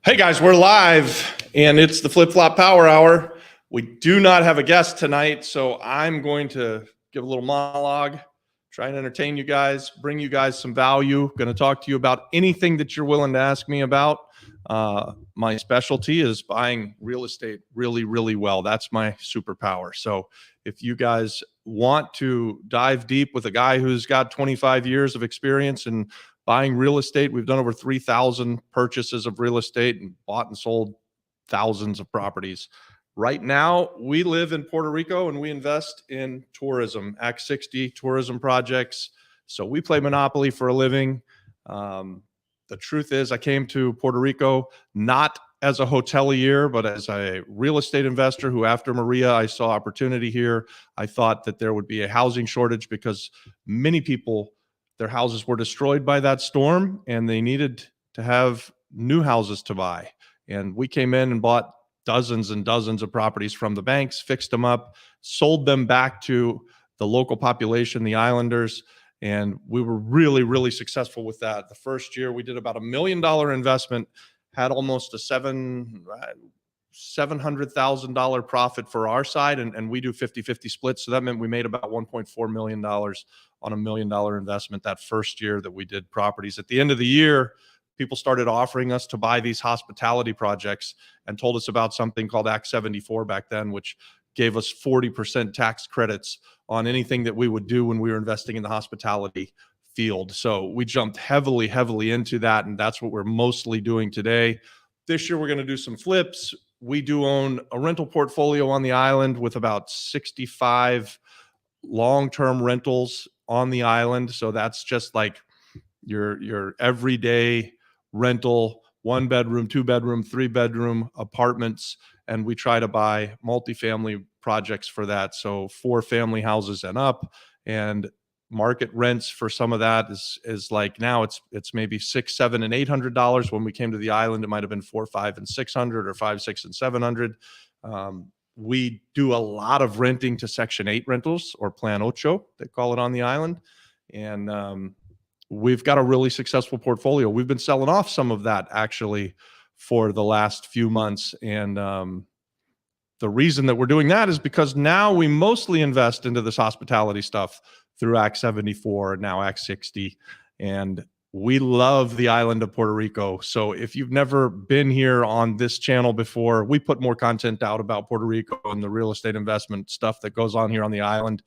Hey guys, we're live and it's the Flip Flop Power Hour. We do not have a guest tonight, so I'm going to give a little monologue, try and entertain you guys, bring you guys some value. Going to talk to you about anything that you're willing to ask me about. My specialty is buying real estate really, really well. That's my superpower. So if you guys want to dive deep with a guy who's got 25 years of experience in buying real estate, we've done over 3,000 purchases of real estate and bought and sold thousands of properties. Right now, we live in Puerto Rico and we invest in tourism, Act 60 tourism projects. So we play Monopoly for a living. The truth is, I came to Puerto Rico not as a hotelier, but as a real estate investor who, after Maria, I saw opportunity here. I thought that there would be a housing shortage because many people, their houses were destroyed by that storm and they needed to have new houses to buy. And we came in and bought dozens and dozens of properties from the banks, fixed them up, sold them back to the local population, the islanders. And we were really, really successful with that. The first year we did about $1 million investment, had almost a $700,000 profit for our side. And we do 50-50 splits. So that meant we made about $1.4 million on $1 million investment that first year that we did properties. At the end of the year, people started offering us to buy these hospitality projects and told us about something called Act 74 back then, which gave us 40% tax credits on anything that we would do when we were investing in the hospitality field. So we jumped heavily, heavily into that. And that's what we're mostly doing today. This year, we're going to do some flips. We do own a rental portfolio on the island with about 65 long-term rentals on the island. So that's just like your everyday rental, 1-bedroom, 2-bedroom, 3-bedroom apartments. And we try to buy multifamily projects for that. So 4-family houses and up. And market rents for some of that is like now it's maybe $600, $700, and $800. When we came to the island, it might have been $400, $500, and $600, or $500, $600, and $700. We do a lot of renting to Section 8 rentals, or Plan Ocho, they call it on the island. And we've got a really successful portfolio. We've been selling off some of that actually for the last few months. And the reason that we're doing that is because now we mostly invest into this hospitality stuff through Act 74, now Act 60. And we love the island of Puerto Rico. So if you've never been here on this channel before, we put more content out about Puerto Rico and the real estate investment stuff that goes on here on the island.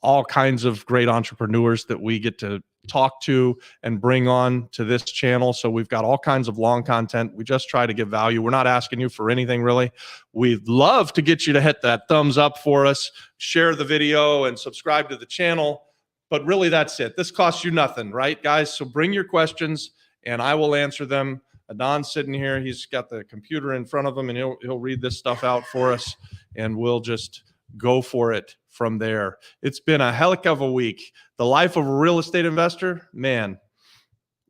All kinds of great entrepreneurs that we get to talk to and bring on to this channel. So we've got all kinds of long content. We just try to give value. We're not asking you for anything really. We'd love to get you to hit that thumbs up for us, share the video, and subscribe to the channel. But really, that's it. This costs you nothing, right, guys? So bring your questions and I will answer them. Adon's sitting here. He's got the computer in front of him and he'll read this stuff out for us and we'll just go for it from there. It's been a heck of a week. The life of a real estate investor, man,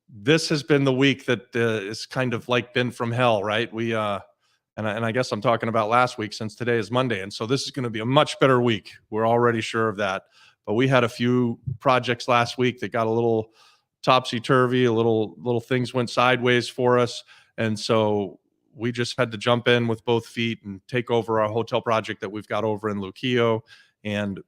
this has been the week that is kind of like been from hell, right? And I guess I'm talking about last week since today is Monday. And so this is going to be a much better week. We're already sure of that. But we had a few projects last week that got a little topsy-turvy, a little things went sideways for us. And so we just had to jump in with both feet and take over our hotel project that we've got over in Luquillo. And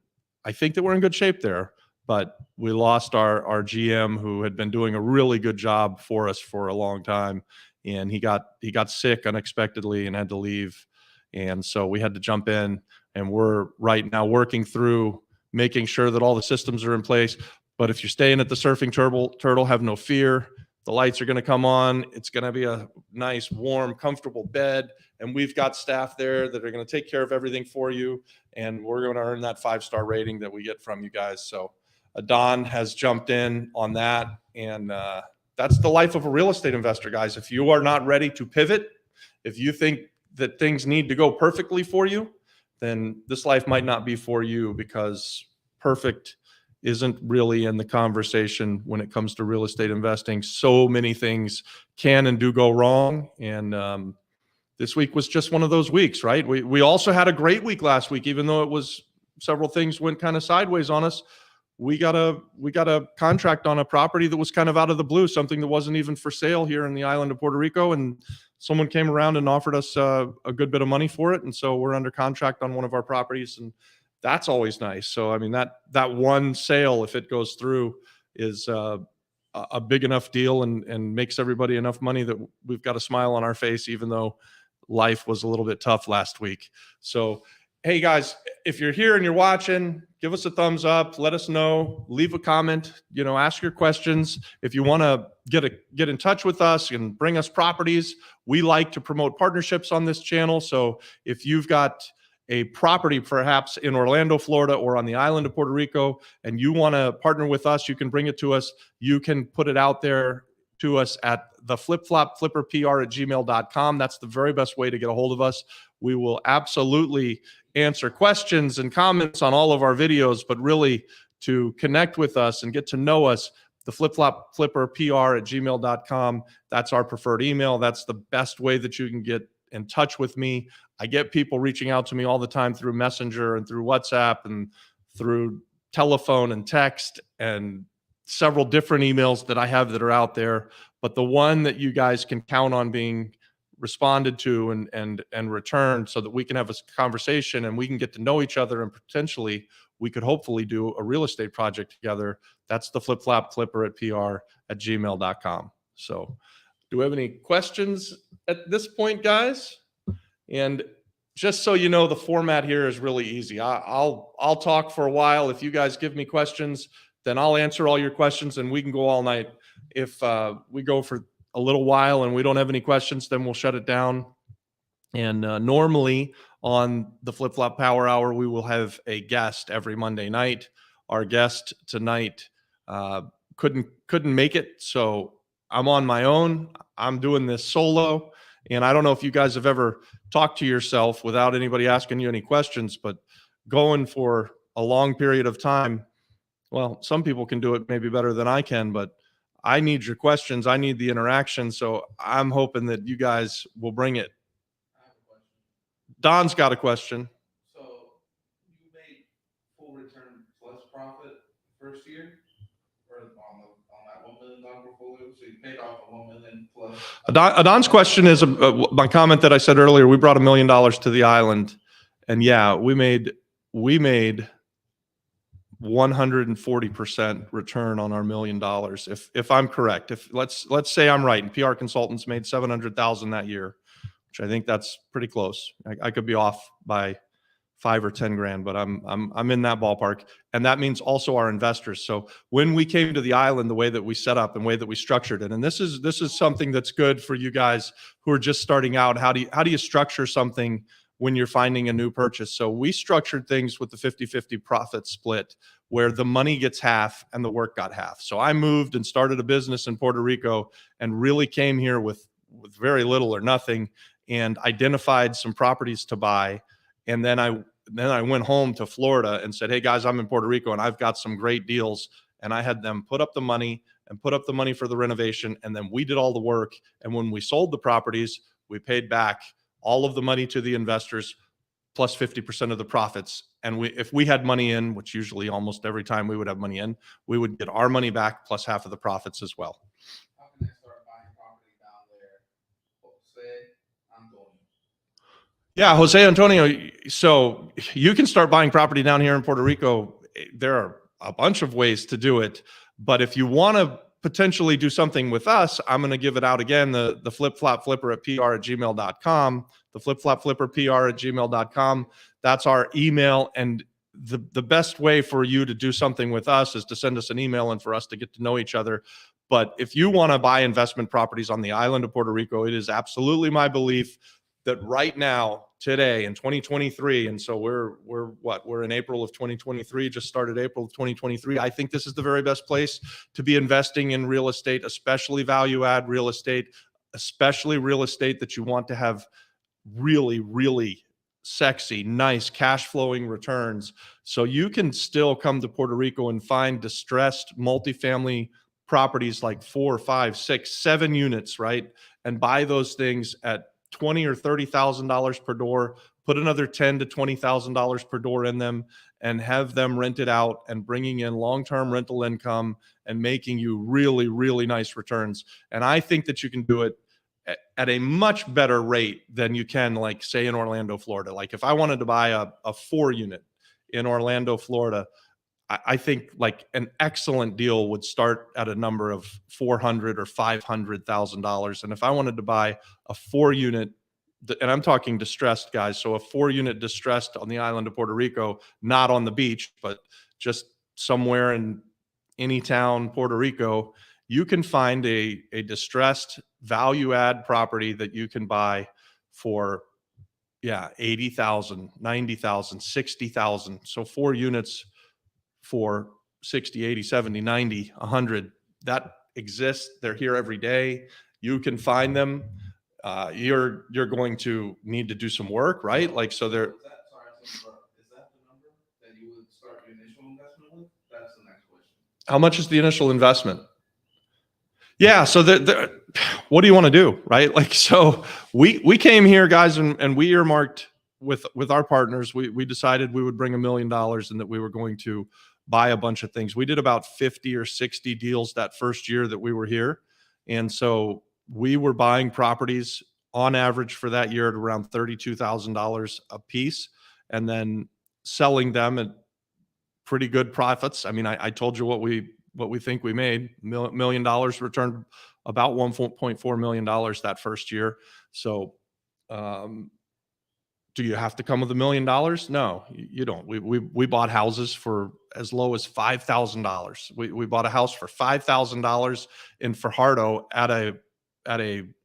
I think that we're in good shape there, but we lost our GM who had been doing a really good job for us for a long time. And he got sick unexpectedly and had to leave. And so we had to jump in, and we're right now working through making sure that all the systems are in place. But if you're staying at the Surfing Turtle, have no fear. The lights are going to come on. It's going to be a nice, warm, comfortable bed. And we've got staff there that are going to take care of everything for you. And we're going to earn that 5-star rating that we get from you guys. So Adon has jumped in on that. And that's the life of a real estate investor, guys. If you are not ready to pivot, if you think that things need to go perfectly for you, then this life might not be for you, because perfect isn't really in the conversation when it comes to real estate investing. So many things can and do go wrong. And this week was just one of those weeks, right? We also had a great week last week, even though it was several things went kind of sideways on us. We got a contract on a property that was kind of out of the blue, something that wasn't even for sale here in the island of Puerto Rico. And someone came around and offered us a good bit of money for it, and so we're under contract on one of our properties, and that's always nice. So I mean, that one sale, if it goes through, is a big enough deal and makes everybody enough money that we've got a smile on our face, even though life was a little bit tough last week. So, hey guys, if you're here and you're watching, give us a thumbs up, let us know, leave a comment, ask your questions. If you want to get in touch with us and bring us properties, we like to promote partnerships on this channel. So if you've got a property perhaps in Orlando, Florida, or on the island of Puerto Rico, and you want to partner with us, you can bring it to us. You can put it out there to us at the flipflopflipperpr@gmail.com. That's the very best way to get a hold of us. We will absolutely answer questions and comments on all of our videos, but really to connect with us and get to know us, the flipflopflipperpr@gmail.com. That's our preferred email. That's the best way that you can get in touch with me. I get people reaching out to me all the time through Messenger and through WhatsApp and through telephone and text and several different emails that I have that are out there. But the one that you guys can count on being responded to and returned, so that we can have a conversation and we can get to know each other, and potentially we could hopefully do a real estate project together. That's the flipflopflipper@gmail.com. So do we have any questions at this point, guys? And just so you know, the format here is really easy. I'll talk for a while. If you guys give me questions, then I'll answer all your questions and we can go all night. If we go for a little while and we don't have any questions, then we'll shut it down. And normally on the Flip Flop Power Hour, we will have a guest every Monday night. Our guest tonight couldn't make it, so I'm on my own. I'm doing this solo. And I don't know if you guys have ever talked to yourself without anybody asking you any questions, but going for a long period of time, well, some people can do it maybe better than I can, but I need your questions. I need the interaction. So I'm hoping that you guys will bring it. I have a question. Don's got a question. So you made full return plus profit first year, or on that $1 million portfolio? So you paid off a $1 million plus. Don's question is my comment that I said earlier. We brought $1 million to the island, and yeah, we made 140% return on our $1 million. If I'm correct, if let's say I'm right, and PR Consultants made 700,000 that year, which I think that's pretty close. I could be off by 5 or 10 grand, but I'm in that ballpark. And that means also our investors. So when we came to the island, the way that we set up and way that we structured it, and this is something that's good for you guys who are just starting out. How do you structure something when you're finding a new purchase? So we structured things with the 50-50 profit split, where the money gets half and the work got half. So I moved and started a business in Puerto Rico and really came here with very little or nothing, and identified some properties to buy. And then I went home to Florida and said, hey guys, I'm in Puerto Rico and I've got some great deals. And I had them put up the money for the renovation. And then we did all the work. And when we sold the properties, we paid back all of the money to the investors plus 50% of the profits. And if we had money in, which usually almost every time we would have money in, we would get our money back plus half of the profits as well. How can I start buying property down there? Jose Antonio. Yeah, Jose Antonio. So you can start buying property down here in Puerto Rico. There are a bunch of ways to do it. But if you want to potentially do something with us, I'm going to give it out again, the flipflopflipper@pr@gmail.com, the flipflopflipperpr@gmail.com. That's our email. And the best way for you to do something with us is to send us an email and for us to get to know each other. But if you want to buy investment properties on the island of Puerto Rico, it is absolutely my belief that right now, today in 2023, and so we're in April of 2023, just started April of 2023. I think this is the very best place to be investing in real estate, especially value add real estate, especially real estate that you want to have really, really sexy, nice cash flowing returns. So you can still come to Puerto Rico and find distressed multifamily properties like 4, 5, 6, 7 units, right? And buy those things at $20,000 or $30,000 per door, put another $10,000 to $20,000 per door in them, and have them rented out and bringing in long-term rental income and making you really, really nice returns. And I think that you can do it at a much better rate than you can, like, say, in Orlando, Florida. Like, if I wanted to buy a 4 unit in Orlando, Florida, I think like an excellent deal would start at a number of 400 or $500,000. And if I wanted to buy a 4 unit, and I'm talking distressed, guys, so a 4 unit distressed on the island of Puerto Rico, not on the beach, but just somewhere in any town, Puerto Rico, you can find a distressed value add property that you can buy for, yeah, 80,000, 90,000, 60,000. So 4 units for 60, 80, 70, 90, 100, that exists. They're here every day. You can find them. You're going to need to do some work, right? Like, so they're, Is that, sorry, to interrupt. Is that the number that you would start your initial investment with? That's the next question. how much is the initial investment? Yeah. So what do you want to do? Right. Like, so we came here, guys, and we earmarked with our partners, we decided we would bring $1 million and that we were going to buy a bunch of things. We did about 50 or 60 deals that first year that we were here. And so we were buying properties on average for that year at around $32,000 a piece, and then selling them at pretty good profits. I mean, I told you what we think we made. $1 million returned about $1.4 million that first year. So, do you have to come with $1 million? No, you don't. We bought houses for as low as $5,000. We bought a house for $5,000 in Fajardo at a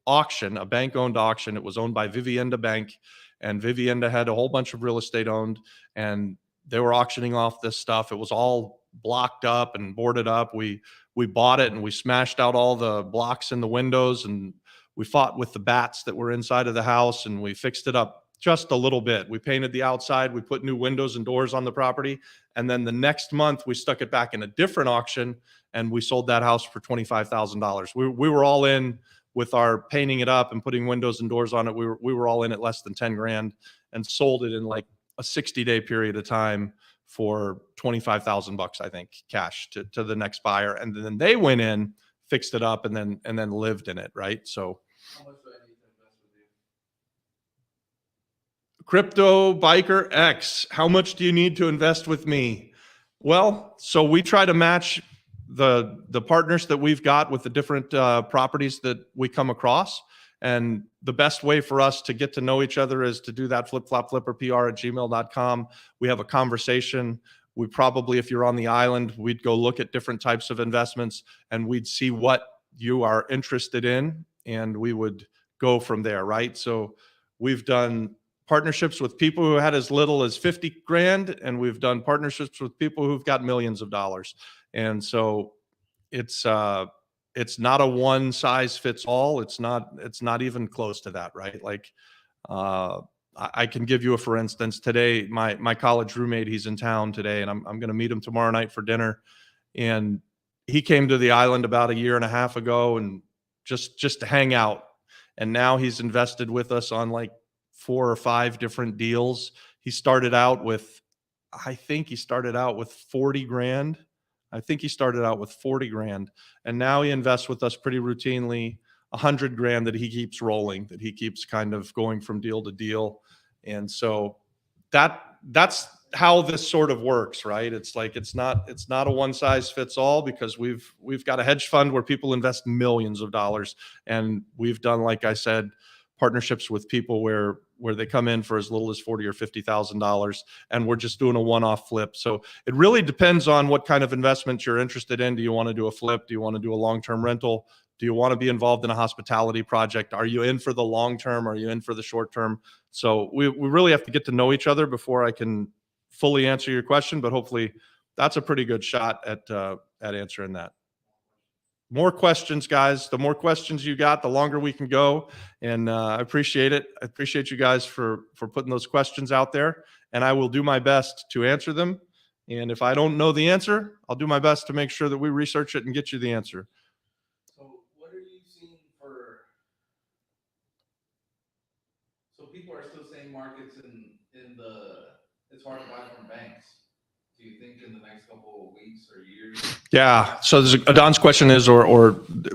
auction, a bank owned auction. It was owned by Vivienda Bank, and Vivienda had a whole bunch of real estate owned, and they were auctioning off this stuff. It was all blocked up and boarded up. We bought it and we smashed out all the blocks in the windows, and we fought with the bats that were inside of the house, and we fixed it up just a little bit. We painted the outside, we put new windows and doors on the property, and then the next month we stuck it back in a different auction and we sold that house for $25,000. We were all in with our painting it up and putting windows and doors on it. We were all in at less than 10 grand and sold it in like a 60-day period of time for $25,000, I think, cash to the next buyer. And then they went in, fixed it up, and then lived in it, right? So How much do I need to invest with you? Crypto Biker X, how much do you need to invest with me? Well, so we try to match the partners that we've got with the different properties that we come across. And the best way for us to get to know each other is to do that flipflopflipperpr@gmail.com. We have a conversation. We probably, if you're on the island, we'd go look at different types of investments and we'd see what you are interested in, and we would go from there, right? So we've done partnerships with people who had as little as 50 grand, and we've done partnerships with people who've got millions of dollars. And so it's not a one size fits all. It's not even close to that, right? Like, I can give you a for instance. Today, my college roommate, he's in town today, and I'm going to meet him tomorrow night for dinner. And he came to the island about a year and a half ago, and just to hang out. And now he's invested with us on like 4 or 5 different deals. He started out with, I think he started out with 40 grand. I think he started out with 40 grand, and now he invests with us pretty routinely, 100 grand that he keeps rolling, that he keeps kind of going from deal to deal. And so that's how this sort of works, right? It's like, it's not a one size fits all, because we've got a hedge fund where people invest millions of dollars, and we've done, like I said, partnerships with people where they come in for as little as $40,000 or $50,000, and we're just doing a one-off flip. So it really depends on what kind of investment you're interested in. Do you want to do a flip? Do you want to do a long-term rental? Do you want to be involved in a hospitality project? Are you in for the long term? Are you in for the short term? So we really have to get to know each other before I can fully answer your question, but hopefully that's a pretty good shot at answering that. More questions, guys. The more questions you got, the longer we can go. And I appreciate it. I appreciate you guys for putting those questions out there. And I will do my best to answer them. And if I don't know the answer, I'll do my best to make sure that we research it and get you the answer. So what are you seeing for? So people are still saying markets in the, it's hard to buy from banks. do you think in the next couple of weeks or years? Yeah. So Don's question is, or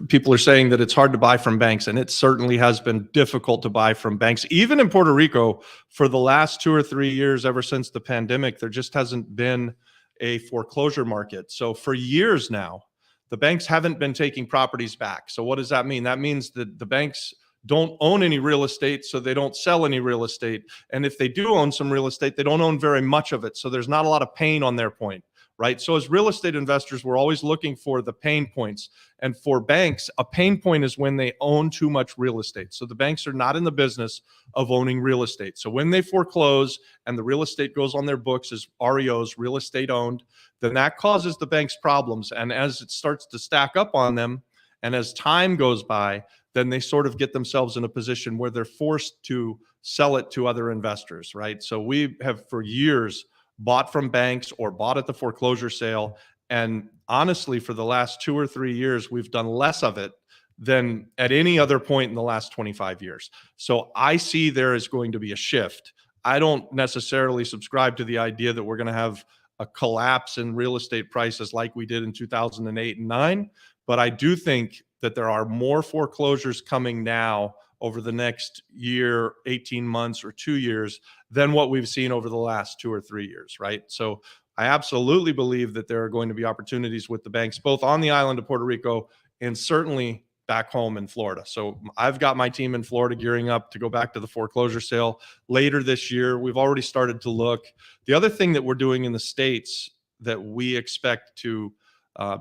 people are saying that it's hard to buy from banks, and it certainly has been difficult to buy from banks. Even in Puerto Rico, for the last 2 or 3 years, ever since the pandemic, there just hasn't been a foreclosure market. So for years now, the banks haven't been taking properties back. So what does that mean? That means that the banks don't own any real estate, so they don't sell any real estate. And if they do own some real estate, they don't own very much of it. So there's not a lot of pain on their point, right? So as real estate investors, we're always looking for the pain points. And for banks, a pain point is when they own too much real estate. So the banks are not in the business of owning real estate. So when they foreclose and the real estate goes on their books as REOs, real estate owned, then that causes the banks problems. And as it starts to stack up on them, and as time goes by, then they sort of get themselves in a position where they're forced to sell it to other investors, right? So we have for years bought from banks or bought at the foreclosure sale. And honestly, for the last 2 or 3 years, we've done less of it than at any other point in the last 25 years. So I see there is going to be a shift. I don't necessarily subscribe to the idea that we're going to have a collapse in real estate prices like we did in 2008 and 9, but I do think that there are more foreclosures coming now over the next year, 18 months or 2 years than what we've seen over the last 2 or 3 years, right? So I absolutely believe that there are going to be opportunities with the banks, both on the island of Puerto Rico and certainly back home in Florida. So I've got my team in Florida gearing up to go back to the foreclosure sale later this year. We've already started to look. The other thing that we're doing in the States that we expect to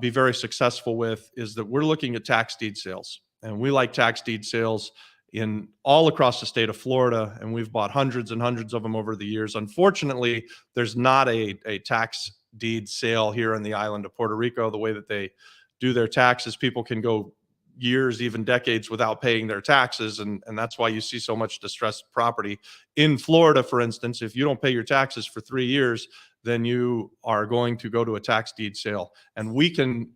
be very successful with is that we're looking at tax deed sales. And we like tax deed sales in all across the state of Florida, and we've bought hundreds and hundreds of them over the years. Unfortunately, there's not a tax deed sale here on the island of Puerto Rico. The way that they do their taxes, people can go years, even decades without paying their taxes. And that's why you see so much distressed property. In Florida, for instance, if you don't pay your taxes for 3 years, then you are going to go to a tax deed sale. And we can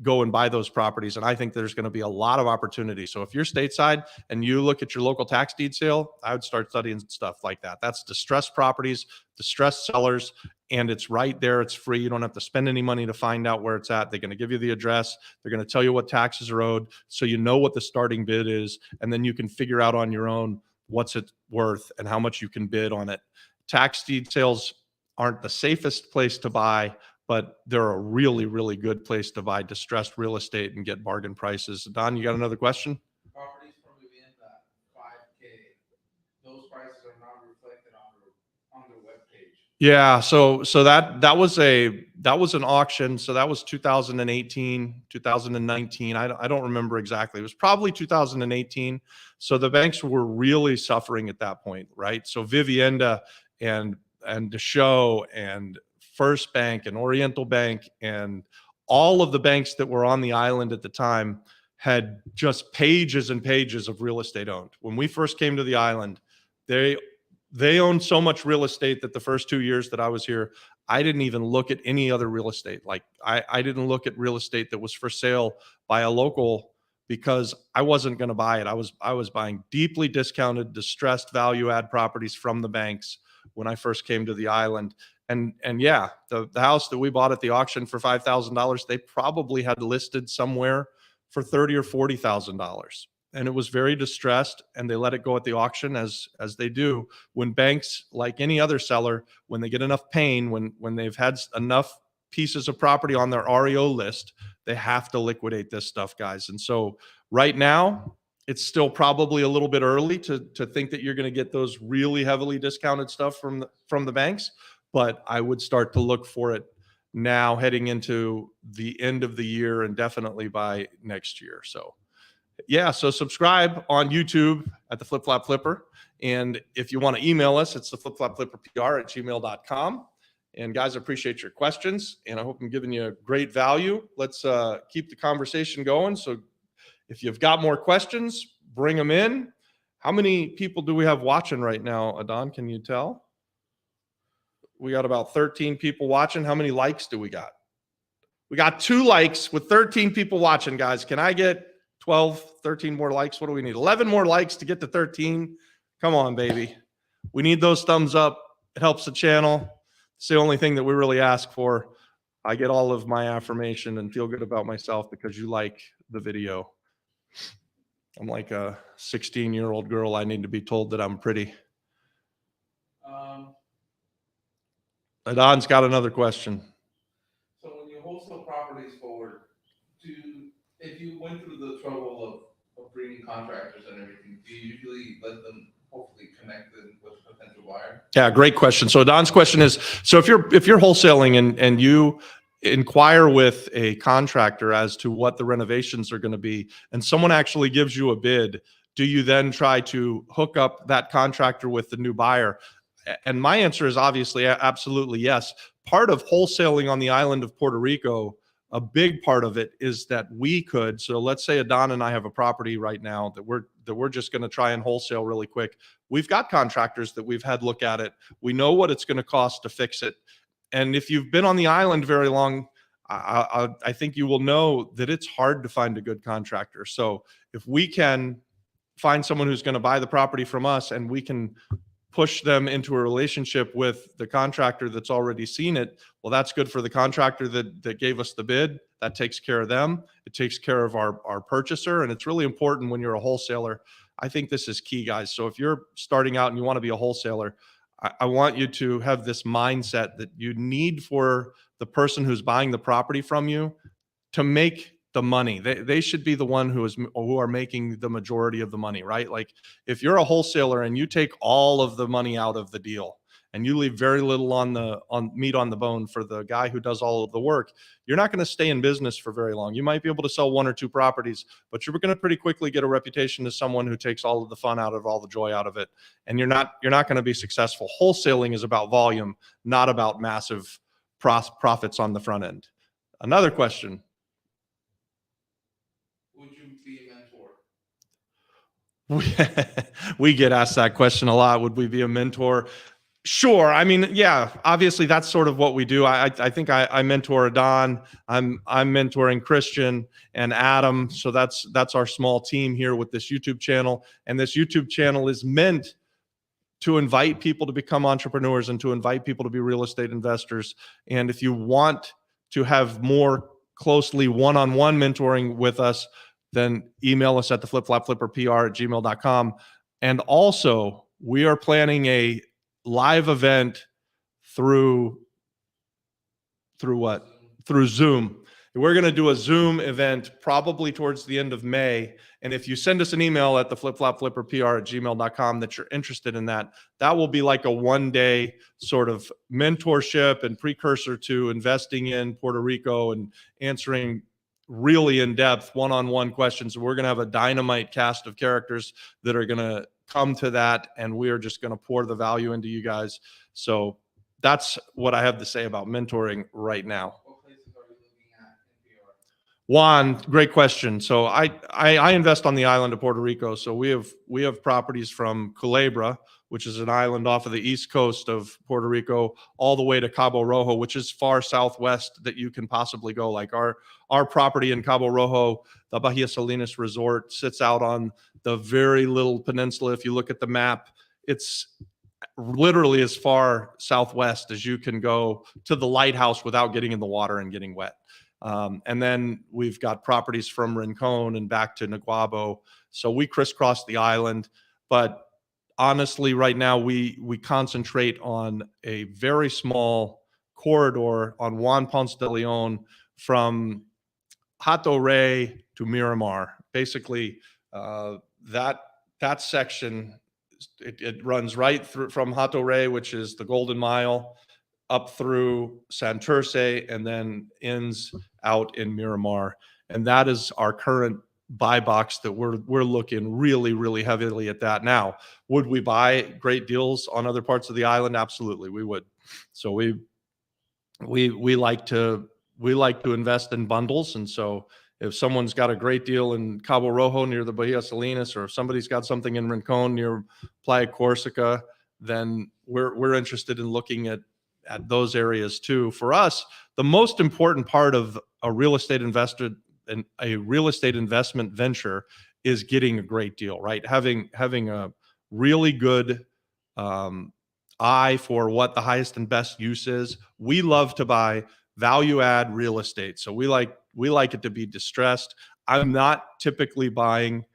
go and buy those properties. And I think there's going to be a lot of opportunity. So if you're stateside and you look at your local tax deed sale, I would start studying stuff like that. That's distressed properties, distressed sellers, and it's right there. It's free. You don't have to spend any money to find out where it's at. They're going to give you the address. They're going to tell you what taxes are owed, so you know what the starting bid is, and then you can figure out on your own what's it worth and how much you can bid on it. Tax deed sales aren't the safest place to buy, but they're a really, really good place to buy distressed real estate and get bargain prices. Don, you got another question? Properties from within that 5K, those prices are not reflected on their webpage. Yeah, so that was an auction. So that was 2018, 2019. I don't remember exactly. It was probably 2018. So the banks were really suffering at that point, right? So Vivienda and Deschaux and First Bank and Oriental Bank and all of the banks that were on the island at the time had just pages and pages of real estate owned. When we first came to the island, they owned so much real estate that the first 2 years that I was here, I didn't even look at any other real estate. Like I didn't look at real estate that was for sale by a local because I wasn't going to buy it. I was buying deeply discounted, distressed value add properties from the banks when I first came to the island. And yeah, the house that we bought at the auction for $5,000, they probably had listed somewhere for $30,000 or $40,000. And it was very distressed, and they let it go at the auction as they do. When banks, like any other seller, when they get enough pain, when they've had enough pieces of property on their REO list, they have to liquidate this stuff, guys. And so right now, it's still probably a little bit early to think that you're going to get those really heavily discounted stuff from the banks, but I would start to look for it now heading into the end of the year and definitely by next year. So yeah, so subscribe on YouTube at the Flip Flop Flipper. And if you want to email us, it's the flipflopflipperpr@gmail.com. And guys, I appreciate your questions, and I hope I'm giving you great value. Let's keep the conversation going. So if you've got more questions, bring them in. How many people do we have watching right now, Adon? Can you tell? We got about 13 people watching. How many likes do we got? We got 2 likes with 13 people watching, guys. Can I get 12, 13 more likes? What do we need? 11 more likes to get to 13. Come on, baby. We need those thumbs up. It helps the channel. It's the only thing that we really ask for. I get all of my affirmation and feel good about myself because you like the video. I'm like a 16-year-old girl. I need to be told that I'm pretty. Adon's got another question. So when you wholesale properties forward, if you went through the trouble of bringing contractors and everything, do you usually let them hopefully connect them with a potential buyer? Yeah, great question. So Don's question is, so if you're wholesaling and you inquire with a contractor as to what the renovations are going to be, and someone actually gives you a bid, do you then try to hook up that contractor with the new buyer? And my answer is obviously absolutely yes. Part of wholesaling on the island of Puerto Rico, a big part of it is that we could, so let's say Adon and I have a property right now that we're just going to try and wholesale really quick. We've got contractors that we've had look at it. We know what it's going to cost to fix it. And if you've been on the island very long, I think you will know that it's hard to find a good contractor. So if we can find someone who's going to buy the property from us and we can push them into a relationship with the contractor that's already seen it, well, that's good for the contractor that gave us the bid. That takes care of them. It takes care of our purchaser. And it's really important when you're a wholesaler. I think this is key, guys. So if you're starting out and you want to be a wholesaler, I want you to have this mindset that you need for the person who's buying the property from you to make the money. They should be the one who are making the majority of the money, right? Like if you're a wholesaler and you take all of the money out of the deal and you leave very little on meat on the bone for the guy who does all of the work, you're not going to stay in business for very long. You might be able to sell 1 or 2 properties, but you're going to pretty quickly get a reputation as someone who takes all of the fun out of all the joy out of it, and you're not going to be successful. Wholesaling is about volume, not about massive profits on the front end. Another question. Would you be a mentor? We get asked that question a lot. Would we be a mentor? Sure. I mean, yeah, obviously that's sort of what we do. I think I mentor Adon. I'm mentoring Christian and Adam. So that's our small team here with this YouTube channel. And this YouTube channel is meant to invite people to become entrepreneurs and to invite people to be real estate investors. And if you want to have more closely one-on-one mentoring with us, then email us at theflipflopflipperpr@gmail.com. And also, we are planning a live event through what? Through Zoom. We're going to do a Zoom event probably towards the end of May. And if you send us an email at theflipflopflipperpr@gmail.com that you're interested in that will be like a one-day sort of mentorship and precursor to investing in Puerto Rico and answering really in-depth one-on-one questions. We're going to have a dynamite cast of characters that are going to come to that, and we are just going to pour the value into you guys. So that's what I have to say about mentoring right now. What places are you looking at in PR? Juan, great question. So I invest on the island of Puerto Rico. So we have properties from Culebra, which is an island off of the east coast of Puerto Rico, all the way to Cabo Rojo, which is far southwest that you can possibly go. Like our property in Cabo Rojo, the Bahia Salinas Resort, sits out on the very little peninsula. If you look at the map, it's literally as far southwest as you can go to the lighthouse without getting in the water and getting wet. And then we've got properties from Rincon and back to Naguabo. So we crisscross the island, but honestly, right now we concentrate on a very small corridor on Juan Ponce de Leon from Hato Rey to Miramar. Basically, that section, it runs right through from Hato Rey, which is the Golden Mile, up through Santurce, and then ends out in Miramar. And that is our current buy box that we're looking really, really heavily at that. Now, would we buy great deals on other parts of the island? Absolutely, we would. So we like to invest in bundles. And so if someone's got a great deal in Cabo Rojo near the Bahia Salinas, or if somebody's got something in Rincon near Playa Corsica, then we're interested in looking at those areas too. For us, the most important part of a real estate investor and a real estate investment venture is getting a great deal, right? Having a really good eye for what the highest and best use is. We love to buy value add real estate. So we like it to be distressed. I'm not typically buying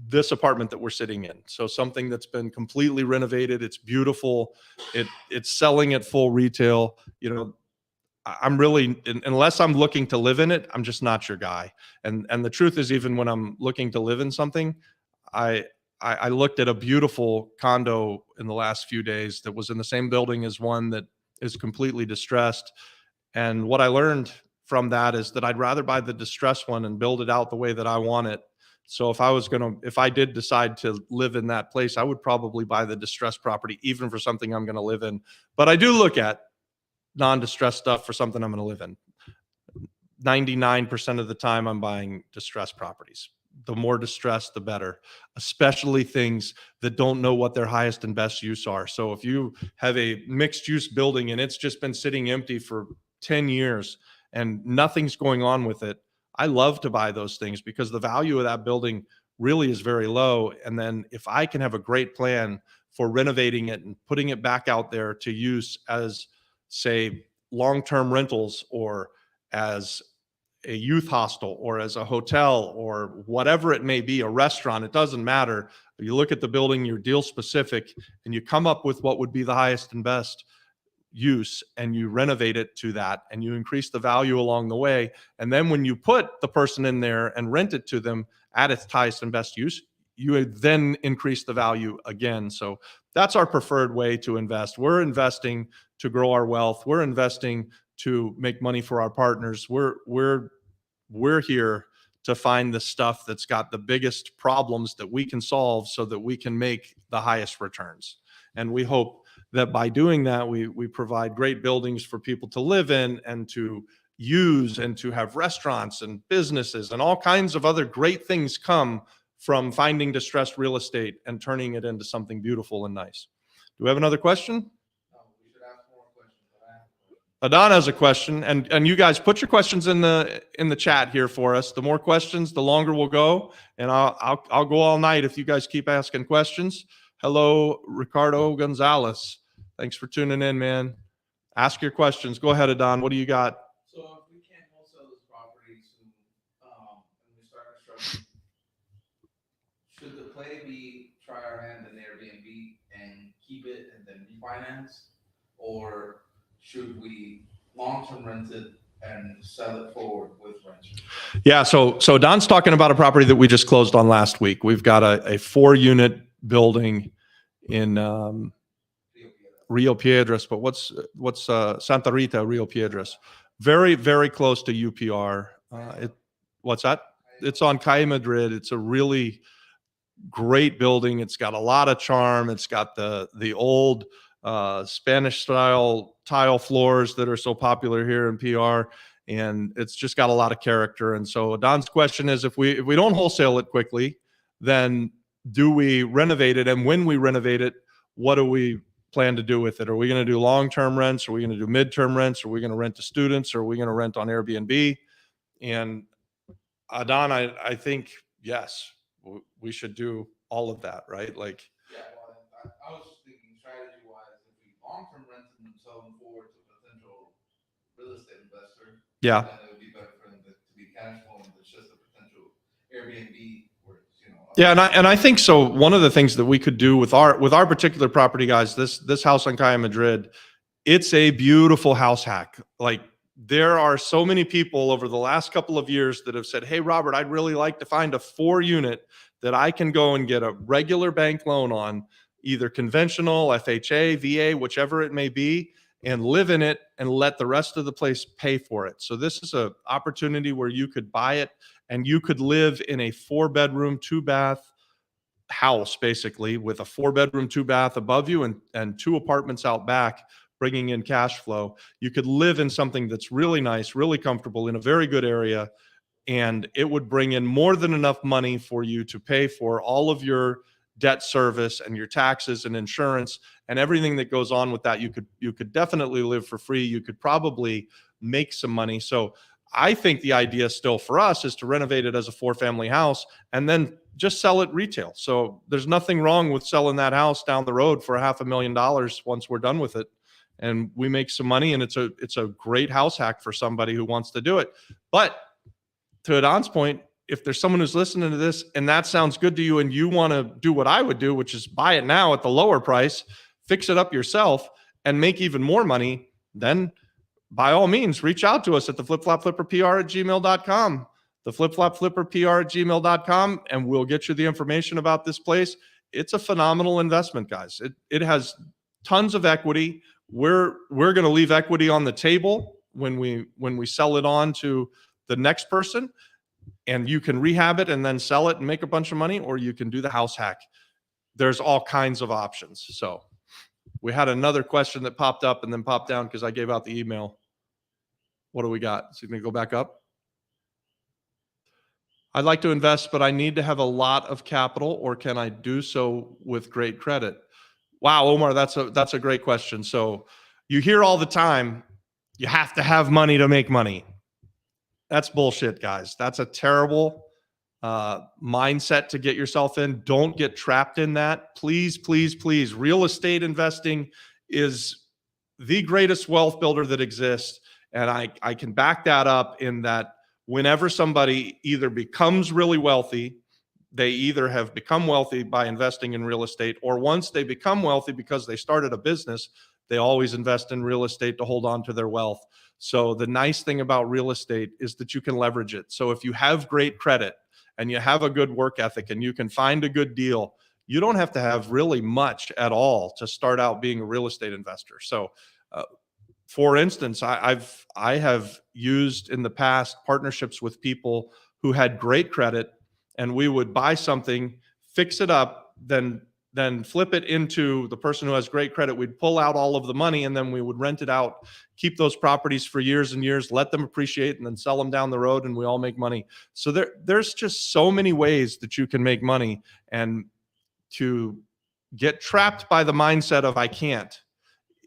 this apartment that we're sitting in. So something that's been completely renovated, it's beautiful, it's selling at full retail. You know, I'm really, unless I'm looking to live in it, I'm just not your guy. And the truth is, even when I'm looking to live in something, I I looked at a beautiful condo in the last few days that was in the same building as one that is completely distressed. And what I learned from that is that I'd rather buy the distressed one and build it out the way that I want it. So if I did decide to live in that place, I would probably buy the distressed property, even for something I'm going to live in. But I do look at non-distressed stuff for something I'm going to live in. 99% of the time, I'm buying distressed properties. The more distressed, the better, especially things that don't know what their highest and best use are. So if you have a mixed use building and it's just been sitting empty for 10 years and nothing's going on with it, I love to buy those things because the value of that building really is very low. And then if I can have a great plan for renovating it and putting it back out there to use as, say, long-term rentals, or as a youth hostel, or as a hotel, or whatever it may be, a restaurant, it doesn't matter. You look at the building, you're deal specific, and you come up with what would be the highest and best use, and you renovate it to that, and you increase the value along the way. And then when you put the person in there and rent it to them at its highest and best use, you would then increase the value again. So that's our preferred way to invest. We're investing to grow our wealth. We're investing to make money for our partners. We're here to find the stuff that's got the biggest problems that we can solve so that we can make the highest returns. And we hope that by doing that, we provide great buildings for people to live in and to use, and to have restaurants and businesses and all kinds of other great things come from finding distressed real estate and turning it into something beautiful and nice. Do we have another question? No, we should ask more questions, but I have a question. Adon has a question, and you guys put your questions in the chat here for us. The more questions, the longer we'll go, and I'll go all night if you guys keep asking questions. Hello, Ricardo Gonzalez. Thanks for tuning in, man. Ask your questions. Go ahead, Adon. What do you got? So if we can't wholesale this property soon, and we start construction, should the play be try our hand in Airbnb and keep it and then refinance? Or should we long-term rent it and sell it forward with renters? Yeah, so Don's talking about a property that we just closed on last week. We've got a 4-unit building in Rio Piedras, but what's Santa Rita, Rio Piedras, very, very close to UPR. What's that? It's on Calle Madrid. It's a really great building. It's got a lot of charm. It's got the old Spanish style tile floors that are so popular here in PR, and it's just got a lot of character. And so Don's question is, if we don't wholesale it quickly, then do we renovate it? And when we renovate it, what do we plan to do with it? Are we going to do long-term rents? Are we going to do midterm rents? Are we going to rent to students? Are we going to rent on Airbnb? And Adon, I think, yes, we should do all of that, right? Like, Yeah, well, I was thinking strategy-wise, if we long-term rent them and sell them forward to a potential real estate investor, yeah. then it would be better for them to be cash flowing. It's just a potential Airbnb where it's, Yeah, and I think so. One of the things that we could do with our particular property, guys, this house on Calle Madrid, it's a beautiful house hack. Like, there are so many people over the last couple of years that have said, "Hey, Robert, I'd really like to find a 4-unit that I can go and get a regular bank loan on, either conventional, FHA, VA, whichever it may be, and live in it and let the rest of the place pay for it." So this is an opportunity where you could buy it and you could live in a 4-bedroom, 2-bath house, basically, with a 4-bedroom, 2-bath above you and 2 apartments out back, bringing in cash flow. You could live in something that's really nice, really comfortable, in a very good area, and it would bring in more than enough money for you to pay for all of your debt service and your taxes and insurance and everything that goes on with that. You could definitely live for free. You could probably make some money. So I think the idea still for us is to renovate it as a 4-family house and then just sell it retail. So there's nothing wrong with selling that house down the road for $500,000 once we're done with it, and we make some money, and it's a great house hack for somebody who wants to do it. But to Adon's point, if there's someone who's listening to this and that sounds good to you and you want to do what I would do, which is buy it now at the lower price, fix it up yourself, and make even more money, then by all means, reach out to us at the flipflopflipperpr@gmail.com, the flipflopflipperpr@gmail.com, and we'll get you the information about this place. It's a phenomenal investment, guys. It has tons of equity. We're going to leave equity on the table when we sell it on to the next person, and you can rehab it and then sell it and make a bunch of money, or you can do the house hack. There's all kinds of options. So we had another question that popped up and then popped down because I gave out the email. What do we got? So you can go back up. I'd like to invest, but I need to have a lot of capital, or can I do so with great credit? Wow, Omar, that's a great question. So you hear all the time, you have to have money to make money. That's bullshit, guys. That's a terrible mindset to get yourself in. Don't get trapped in that. Please, please, please. Real estate investing is the greatest wealth builder that exists. And I can back that up in that whenever somebody either becomes really wealthy, they either have become wealthy by investing in real estate, or once they become wealthy because they started a business, they always invest in real estate to hold on to their wealth. So the nice thing about real estate is that you can leverage it. So if you have great credit and you have a good work ethic and you can find a good deal, you don't have to have really much at all to start out being a real estate investor. So for instance, I have used in the past partnerships with people who had great credit, and we would buy something, fix it up, then flip it into the person who has great credit. We'd pull out all of the money, and then we would rent it out, keep those properties for years and years, let them appreciate, and then sell them down the road, and we all make money. So there's just so many ways that you can make money, and to get trapped by the mindset of I can't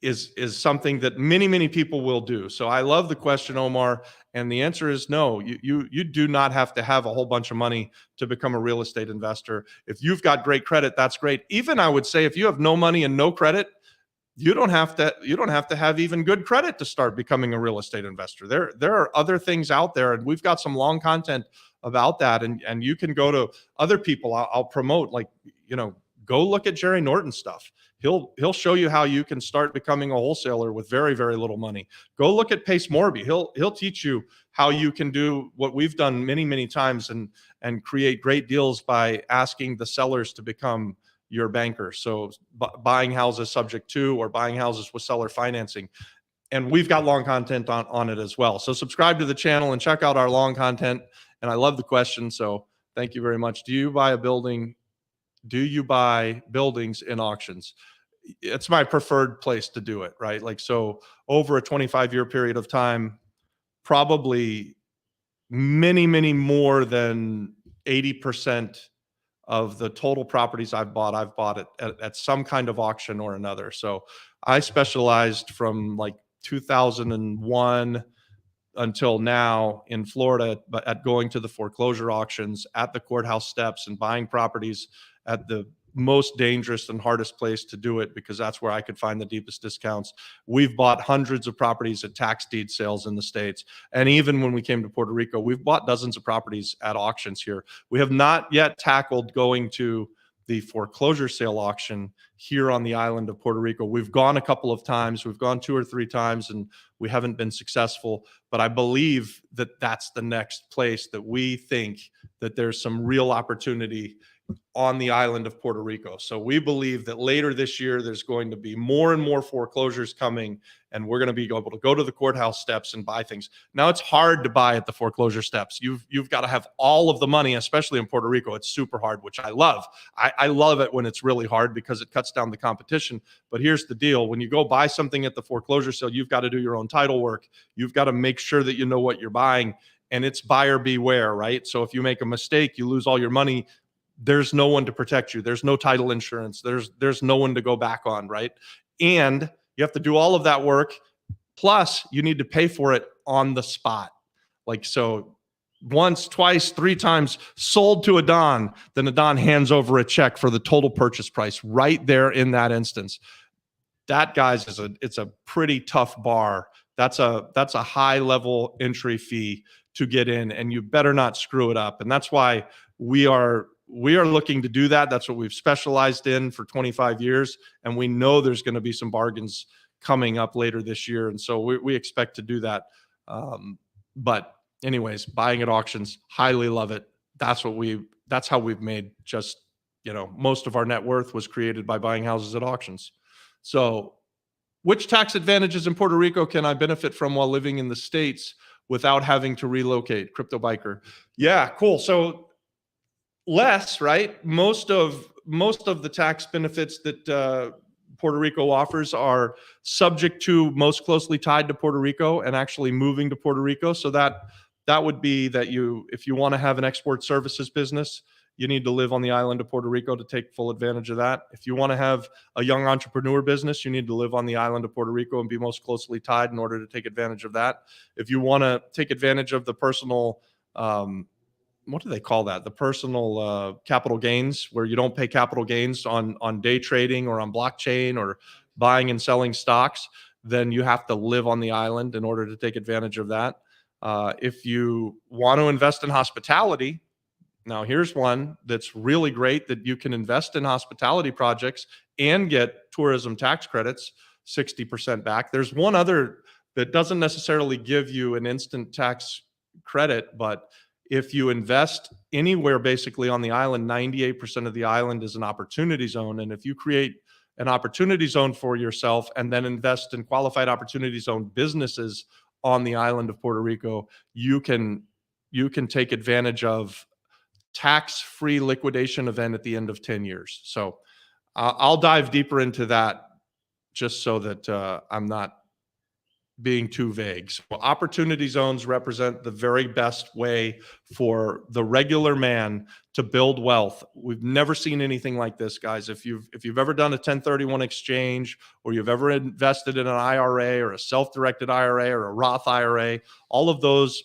is something that many people will do. So I love the question, Omar, and the answer is no. You do not have to have a whole bunch of money to become a real estate investor. If you've got great credit, that's great. Even I would say if you have no money and no credit, you don't have to have even good credit to start becoming a real estate investor. There are other things out there, and we've got some long content about that, and you can go to other people. I'll promote, like, go look at Jerry Norton's stuff. He'll show you how you can start becoming a wholesaler with very little money. Go look at Pace Morby. He'll teach you how you can do what we've done many times and create great deals by asking the sellers to become your banker. So buying houses subject to, or buying houses with seller financing. And we've got long content on it as well. So subscribe to the channel and check out our long content. And I love the question. So thank you very much. Do you buy buildings in auctions? It's my preferred place to do it, right? Like, so over a 25-year period of time, probably many more than 80% of the total properties I've bought it at some kind of auction or another. So I specialized from like 2001 until now in Florida, but at going to the foreclosure auctions at the courthouse steps and buying properties at the most dangerous and hardest place to do it, because that's where I could find the deepest discounts. We've bought hundreds of properties at tax deed sales in the States. And even when we came to Puerto Rico, we've bought dozens of properties at auctions here. We have not yet tackled going to the foreclosure sale auction here on the island of Puerto Rico. We've gone a couple of times. We've gone 2 or 3 times, and we haven't been successful. But I believe that that's the next place that we think that there's some real opportunity on the island of Puerto Rico. So we believe that later this year, there's going to be more and more foreclosures coming, and we're going to be able to go to the courthouse steps and buy things. Now, it's hard to buy at the foreclosure steps. You've got to have all of the money, especially in Puerto Rico. It's super hard, which I love. I love it when it's really hard because it cuts down the competition. But here's the deal. When you go buy something at the foreclosure sale, you've got to do your own title work. You've got to make sure that you know what you're buying, and it's buyer beware, right? So if you make a mistake, you lose all your money. There's no one to protect you. There's no title insurance. There's no one to go back on, right? And you have to do all of that work. Plus, you need to pay for it on the spot. Like, so once, twice, three times, sold to a Don, then a Don hands over a check for the total purchase price right there in that instance. That, guys, it's a pretty tough bar. That's a high level entry fee to get in, and you better not screw it up. And that's why we are looking to do that. That's what we've specialized in for 25 years, and we know there's going to be some bargains coming up later this year, and so we expect to do that. But anyways, buying at auctions, highly love it. That's how we've made just, most of our net worth was created by buying houses at auctions. So, which tax advantages in Puerto Rico can I benefit from while living in the States without having to relocate? Crypto Biker. Yeah, cool. So less, right? Most of the tax benefits that Puerto Rico offers are subject to, most closely tied to Puerto Rico and actually moving to Puerto Rico. So that would be that if you want to have an export services business, you need to live on the island of Puerto Rico to take full advantage of that. If you want to have a young entrepreneur business, you need to live on the island of Puerto Rico and be most closely tied in order to take advantage of that. If you want to take advantage of the personal, what do they call that? The personal capital gains, where you don't pay capital gains on day trading or on blockchain or buying and selling stocks, then you have to live on the island in order to take advantage of that. If you want to invest in hospitality, now here's one that's really great, that you can invest in hospitality projects and get tourism tax credits, 60% back. There's one other that doesn't necessarily give you an instant tax credit, but if you invest anywhere basically on the island, 98% of the island is an opportunity zone. And if you create an opportunity zone for yourself and then invest in qualified opportunity zone businesses on the island of Puerto Rico, you can take advantage of tax-free liquidation event at the end of 10 years. So I'll dive deeper into that just so that I'm not being too vague. So opportunity zones represent the very best way for the regular man to build wealth. We've never seen anything like this, guys. If you've ever done a 1031 exchange, or you've ever invested in an IRA or a self-directed IRA or a Roth IRA, all of those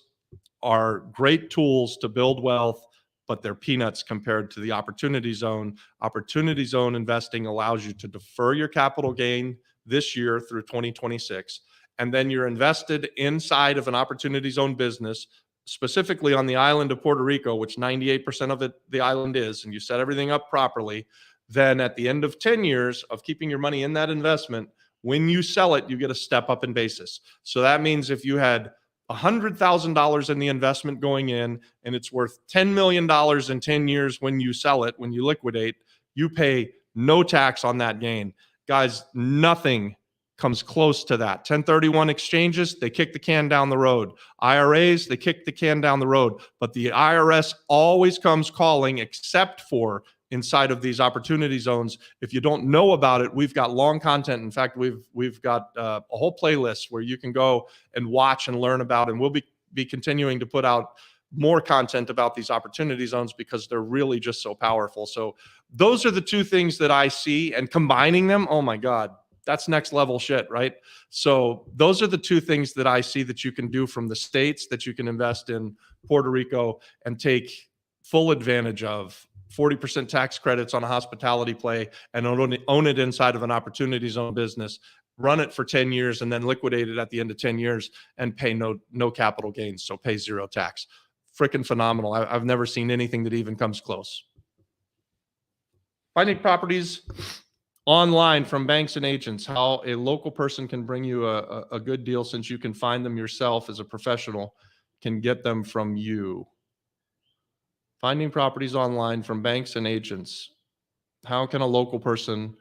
are great tools to build wealth, but they're peanuts compared to the opportunity zone. Opportunity zone investing allows you to defer your capital gain this year through 2026. And then you're invested inside of an opportunity zone business, specifically on the island of Puerto Rico, which 98% of it, the island is, and you set everything up properly. Then at the end of 10 years of keeping your money in that investment, when you sell it, you get a step up in basis. So that means if you had $100,000 in the investment going in, and it's worth $10 million in 10 years when you sell it, when you liquidate, you pay no tax on that gain. Guys, nothing comes close to that. 1031 exchanges, they kick the can down the road. IRAs, they kick the can down the road. But the IRS always comes calling, except for inside of these opportunity zones. If you don't know about it, we've got long content. In fact, we've got a whole playlist where you can go and watch and learn about, and we'll be continuing to put out more content about these opportunity zones because they're really just so powerful. So those are the two things that I see, and combining them, oh my God, that's next level shit, right? So those are the two things that I see that you can do from the States, that you can invest in Puerto Rico and take full advantage of. 40% tax credits on a hospitality play, and own it inside of an opportunity zone business, run it for 10 years, and then liquidate it at the end of 10 years and pay no capital gains. So pay zero tax. Freaking phenomenal. I've never seen anything that even comes close. Finding properties online from banks and agents, how a local person can bring you a good deal, since you can find them yourself as a professional, can get them from you. Finding properties online from banks and agents. How can a local person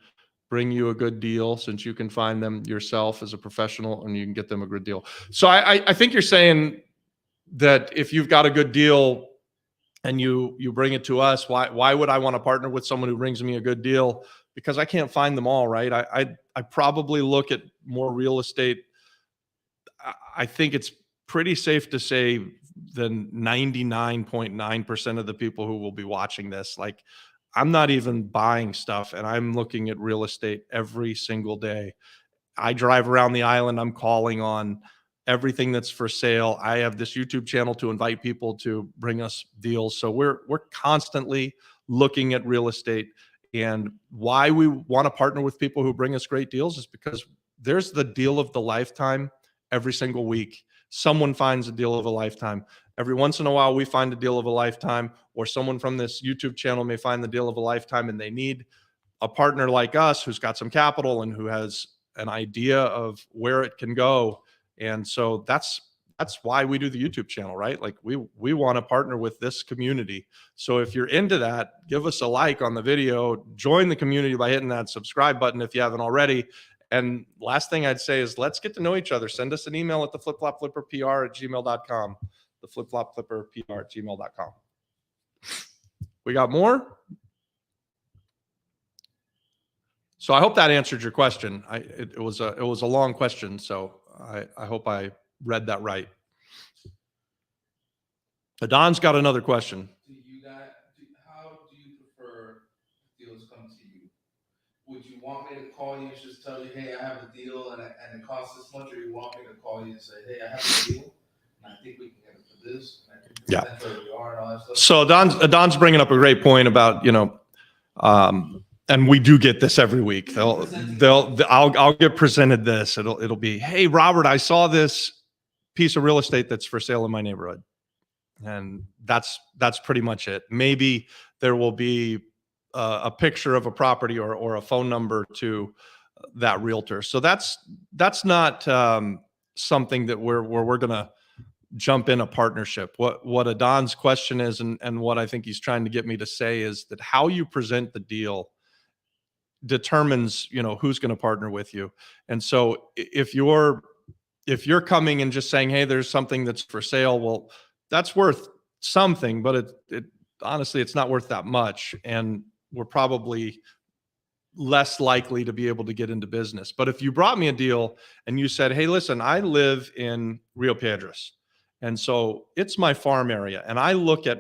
bring you a good deal, since you can find them yourself as a professional and you can get them a good deal? So I think you're saying that if you've got a good deal and you bring it to us, why would I want to partner with someone who brings me a good deal? Because I can't find them all, right? I probably look at more real estate. I think it's pretty safe to say than 99.9% of the people who will be watching this. Like, I'm not even buying stuff, and I'm looking at real estate every single day. I drive around the island. I'm calling on everything that's for sale. I have this YouTube channel to invite people to bring us deals. So we're constantly looking at real estate. And why we want to partner with people who bring us great deals is because there's the deal of the lifetime every single week. Someone finds a deal of a lifetime. Every once in a while, we find a deal of a lifetime, or someone from this YouTube channel may find the deal of a lifetime, and they need a partner like us who's got some capital and who has an idea of where it can go. And so that's why we do the YouTube channel, right? Like we want to partner with this community. So if you're into that, give us a like on the video, join the community by hitting that subscribe button if you haven't already. And last thing I'd say is let's get to know each other. Send us an email at the flipflopflipperpr@gmail.com. The flipflopflipperpr@gmail.com. We got more? So I hope that answered your question. It was a long question, so I hope I read that right. Adon's got another question. How do you prefer deals come to you? Would you want me to call you and just tell you, hey, I have a deal and it costs this much, or you want me to call you and say, hey, I have a deal and I think we can get it for this, and I think that's where we are and all that stuff? So Adon's bringing up a great point about, and we do get this every week. I'll get presented this. It'll be, hey, Robert, I saw this piece of real estate that's for sale in my neighborhood. And that's pretty much it. Maybe there will be a picture of a property or a phone number to that realtor. So that's not something that we're going to jump in a partnership. What Adon's question is, and what I think he's trying to get me to say is that how you present the deal determines, who's going to partner with you. And so if you're coming and just saying, hey, there's something that's for sale, well, that's worth something, but it honestly, it's not worth that much. And we're probably less likely to be able to get into business. But if you brought me a deal and you said, hey, listen, I live in Rio Piedras, and so it's my farm area. And I look at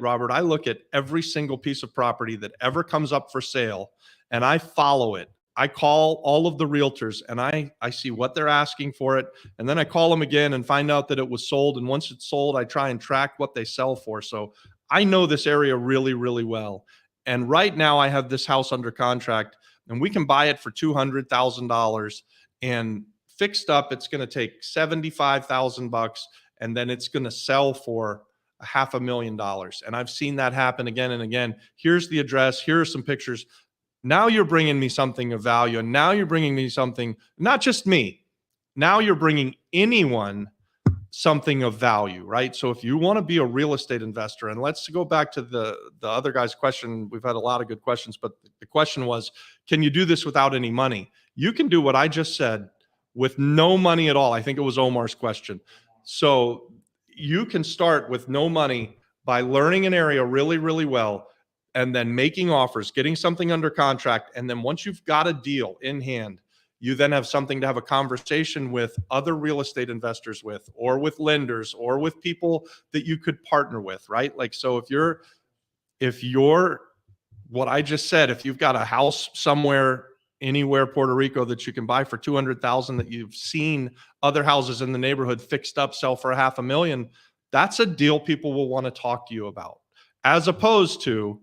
every single piece of property that ever comes up for sale, and I follow it. I call all of the realtors and I see what they're asking for it. And then I call them again and find out that it was sold. And once it's sold, I try and track what they sell for. So I know this area really, really well. And right now I have this house under contract and we can buy it for $200,000, and fixed up, it's going to take $75,000, and then it's going to sell for $500,000. And I've seen that happen again and again. Here's the address. Here are some pictures. Now you're bringing me something of value, and now you're bringing me something, not just me. Now you're bringing anyone something of value, right? So if you want to be a real estate investor, and let's go back to the other guy's question. We've had a lot of good questions, but the question was, can you do this without any money? You can do what I just said with no money at all. I think it was Omar's question. So you can start with no money by learning an area really, really well, and then making offers, getting something under contract. And then once you've got a deal in hand, you then have something to have a conversation with other real estate investors with, or with lenders, or with people that you could partner with, right? Like, so if you're what I just said, if you've got a house somewhere, anywhere, Puerto Rico, that you can buy for $200,000, that you've seen other houses in the neighborhood fixed up sell for $500,000, that's a deal people will want to talk to you about, as opposed to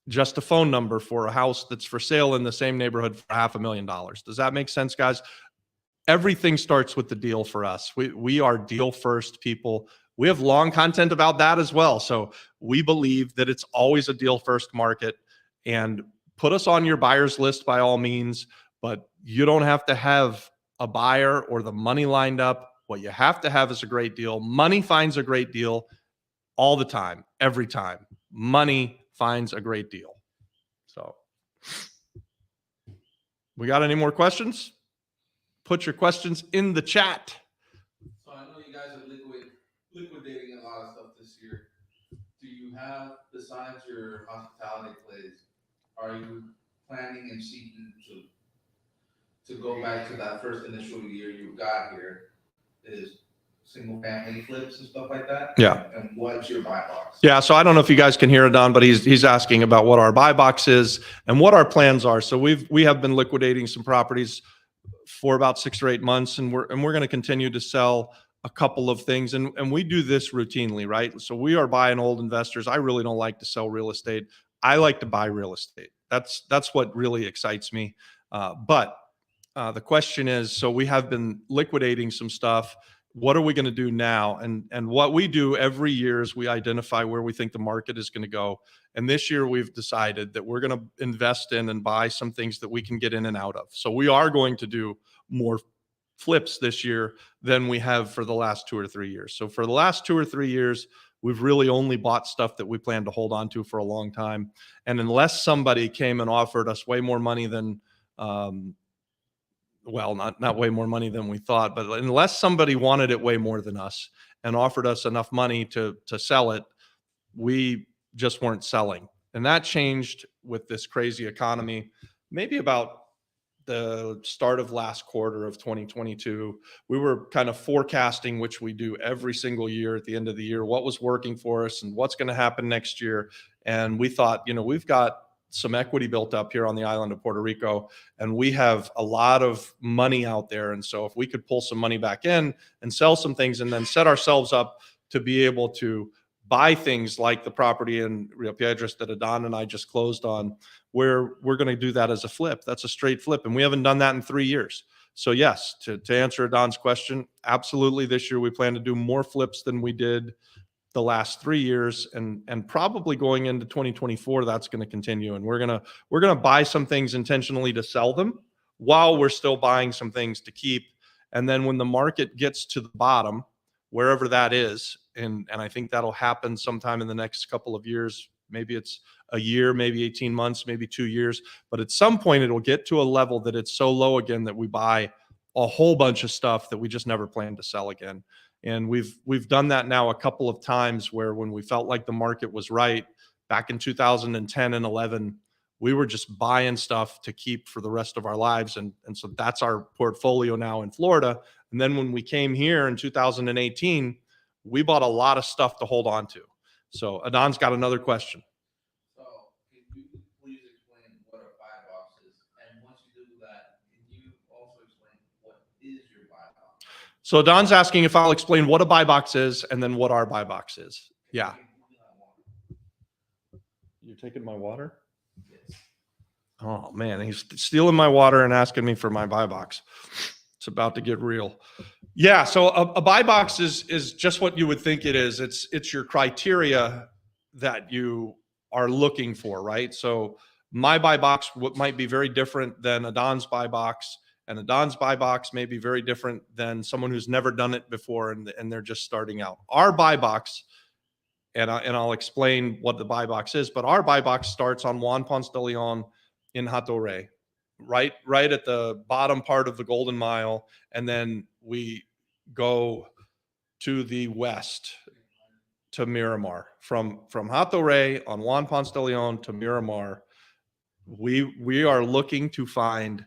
just a phone number for a house that's for sale in the same neighborhood for $500,000. Does that make sense, guys? Everything starts with the deal for us. We are deal first people. We have long content about that as well. So we believe that it's always a deal first market, and put us on your buyers list by all means, but you don't have to have a buyer or the money lined up. What you have to have is a great deal. Money finds a great deal all the time, every time. Money finds a great deal. So we got any more questions? Put your questions in the chat. So I know you guys are liquidating a lot of stuff this year. Do you have, besides your hospitality plays, are you planning and seeking to go back to that first initial year you got here, is single family flips and stuff like that? Yeah. And what's your buy box? Yeah. So I don't know if you guys can hear it, Don, but he's asking about what our buy box is and what our plans are. So we have been liquidating some properties for about 6 or 8 months, and we're going to continue to sell a couple of things, and we do this routinely, right? So we are buying old investors. I really don't like to sell real estate. I like to buy real estate. That's what really excites me. But the question is, so we have been liquidating some stuff. What are we going to do now? And what we do every year is we identify where we think the market is going to go. And this year we've decided that we're going to invest in and buy some things that we can get in and out of. So we are going to do more flips this year than we have for the last 2 or 3 years. So for the last 2 or 3 years, we've really only bought stuff that we plan to hold on to for a long time. And unless somebody came and offered us way more money than, well, not way more money than we thought, but unless somebody wanted it way more than us and offered us enough money to sell it, we just weren't selling. And that changed with this crazy economy, maybe about the start of last quarter of 2022. We were kind of forecasting, which we do every single year at the end of the year, what was working for us and what's going to happen next year. And we thought, we've got some equity built up here on the island of Puerto Rico, and we have a lot of money out there. And so if we could pull some money back in and sell some things and then set ourselves up to be able to buy things like the property in Rio Piedras that Adon and I just closed on, where we're going to do that as a flip. That's a straight flip. And we haven't done that in 3 years. So yes, to answer Adon's question, absolutely. This year we plan to do more flips than we did the last 3 years, and probably going into 2024, that's going to continue. And we're going to buy some things intentionally to sell them while we're still buying some things to keep. And then when the market gets to the bottom, wherever that is, and I think that'll happen sometime in the next couple of years, maybe it's a year, maybe 18 months, maybe 2 years, but at some point it'll get to a level that it's so low again that we buy a whole bunch of stuff that we just never planned to sell again. And we've done that now a couple of times, where when we felt like the market was right back in 2010 and 11, we were just buying stuff to keep for the rest of our lives. And so that's our portfolio now in Florida. And then when we came here in 2018, we bought a lot of stuff to hold on to. So Adon's got another question. So can you please explain what a buy box is? And once you do that, can you also explain what is your buy box? So Don's asking if I'll explain what a buy box is and then what our buy box is. Yeah. You're taking my water? Yes. Oh man, he's stealing my water and asking me for my buy box. It's about to get real. Yeah, so a buy box is just what you would think it is. It's your criteria that you are looking for, right? So my buy box might be very different than Adon's buy box, and Adon's buy box may be very different than someone who's never done it before and they're just starting out. Our buy box, and I'll explain what the buy box is, but our buy box starts on Juan Ponce de Leon in Hato Rey, right at the bottom part of the Golden Mile, and then we go to the west to Miramar. From Hato Rey on Juan Ponce de Leon to Miramar, we are looking to find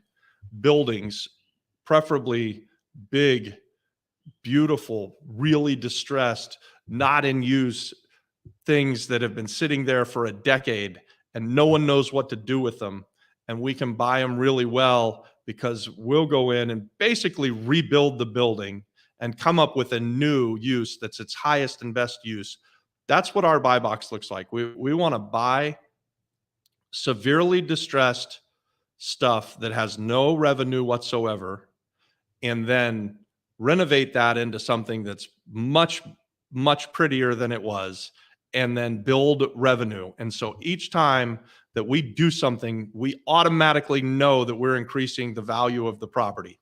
buildings, preferably big, beautiful, really distressed, not in use, things that have been sitting there for a decade and no one knows what to do with them. And we can buy them really well because we'll go in and basically rebuild the building and come up with a new use that's its highest and best use. That's what our buy box looks like. We want to buy severely distressed stuff that has no revenue whatsoever, and then renovate that into something that's much, much prettier than it was, and then build revenue. And so each time that we do something, we automatically know that we're increasing the value of the property.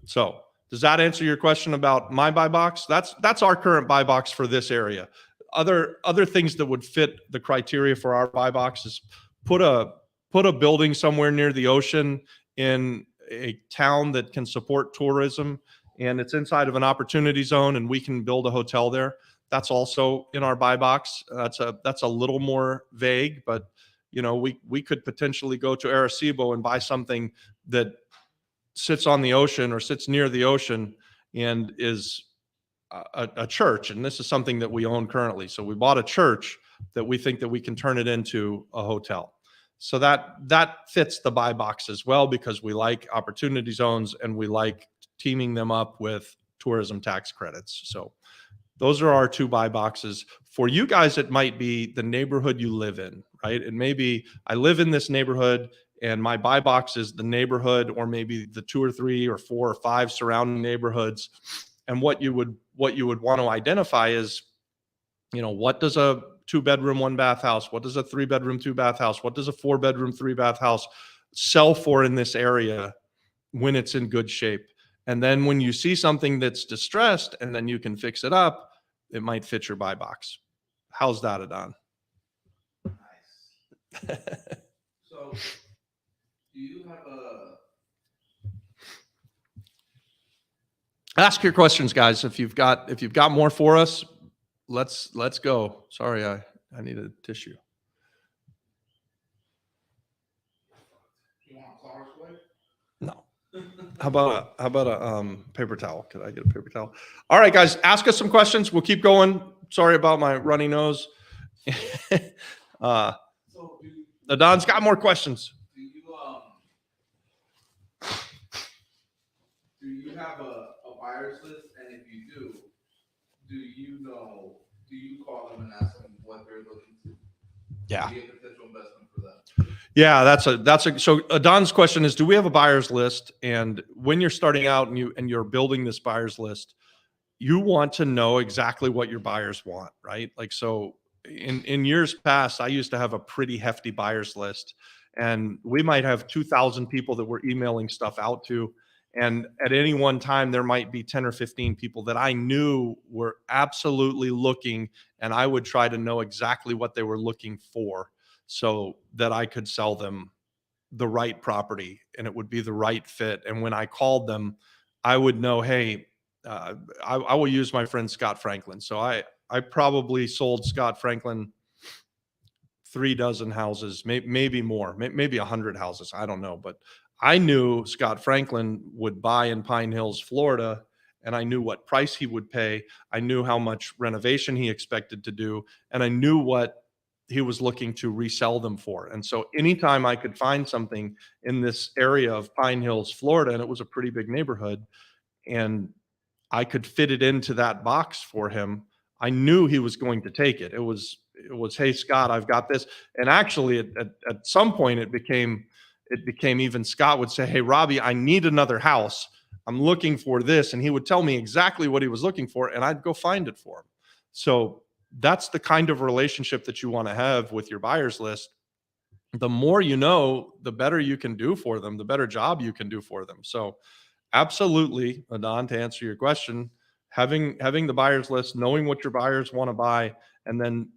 So does that answer your question about my buy box? That's our current buy box for this area. Other things that would fit the criteria for our buy box is put a building somewhere near the ocean in a town that can support tourism, and it's inside of an opportunity zone, and we can build a hotel there. That's also in our buy box. That's a little more vague, but we could potentially go to Arecibo and buy something that sits on the ocean or sits near the ocean and is a church. And this is something that we own currently. So we bought a church that we think that we can turn it into a hotel. So that fits the buy box as well, because we like opportunity zones and we like teaming them up with tourism tax credits. So those are our 2 buy boxes. For you guys, it might be the neighborhood you live in, right? And maybe I live in this neighborhood and my buy box is the neighborhood, or maybe the 2 or 3 or 4 or 5 surrounding neighborhoods. And what you would want to identify is, what does a 2-bedroom, 1-bath house? What does a 3-bedroom, 2-bath house? What does a 4-bedroom, 3-bath house sell for in this area when it's in good shape? And then when you see something that's distressed and then you can fix it up, it might fit your buy box. How's that, Adon? Nice. So, do you have a? Ask your questions, guys. If you've got more for us, let's go. Sorry, I need a tissue. You want Clark's way? No. How about a paper towel? Could I get a paper towel? All right, guys, ask us some questions. We'll keep going. Sorry about my runny nose. So Adon's got more questions. Do you have a buyer's list? And if you do you call them and ask them what they're looking to? Yeah. Be a potential investment for them. Yeah, so Don's question is, do we have a buyer's list? And when you're starting out and you're building this buyer's list, you want to know exactly what your buyers want, right? Like, so in years past, I used to have a pretty hefty buyer's list, and we might have 2,000 people that we're emailing stuff out to. And at any one time, there might be 10 or 15 people that I knew were absolutely looking, and I would try to know exactly what they were looking for so that I could sell them the right property and it would be the right fit. And when I called them, I would know, hey, I will use my friend Scott Franklin. So I probably sold Scott Franklin 3 dozen houses, maybe more, maybe 100 houses. I don't know, but I knew Scott Franklin would buy in Pine Hills, Florida, and I knew what price he would pay. I knew how much renovation he expected to do, and I knew what he was looking to resell them for. And so anytime I could find something in this area of Pine Hills, Florida, and it was a pretty big neighborhood, and I could fit it into that box for him, I knew he was going to take it. It was, hey, Scott, I've got this. And actually at some point it became even Scott would say, hey, Robbie, I need another house. I'm looking for this. And he would tell me exactly what he was looking for, and I'd go find it for him. So that's the kind of relationship that you want to have with your buyer's list. The more you know, the better you can do for them, the better job you can do for them. So absolutely, Adon, to answer your question, having the buyer's list, knowing what your buyers want to buy, and then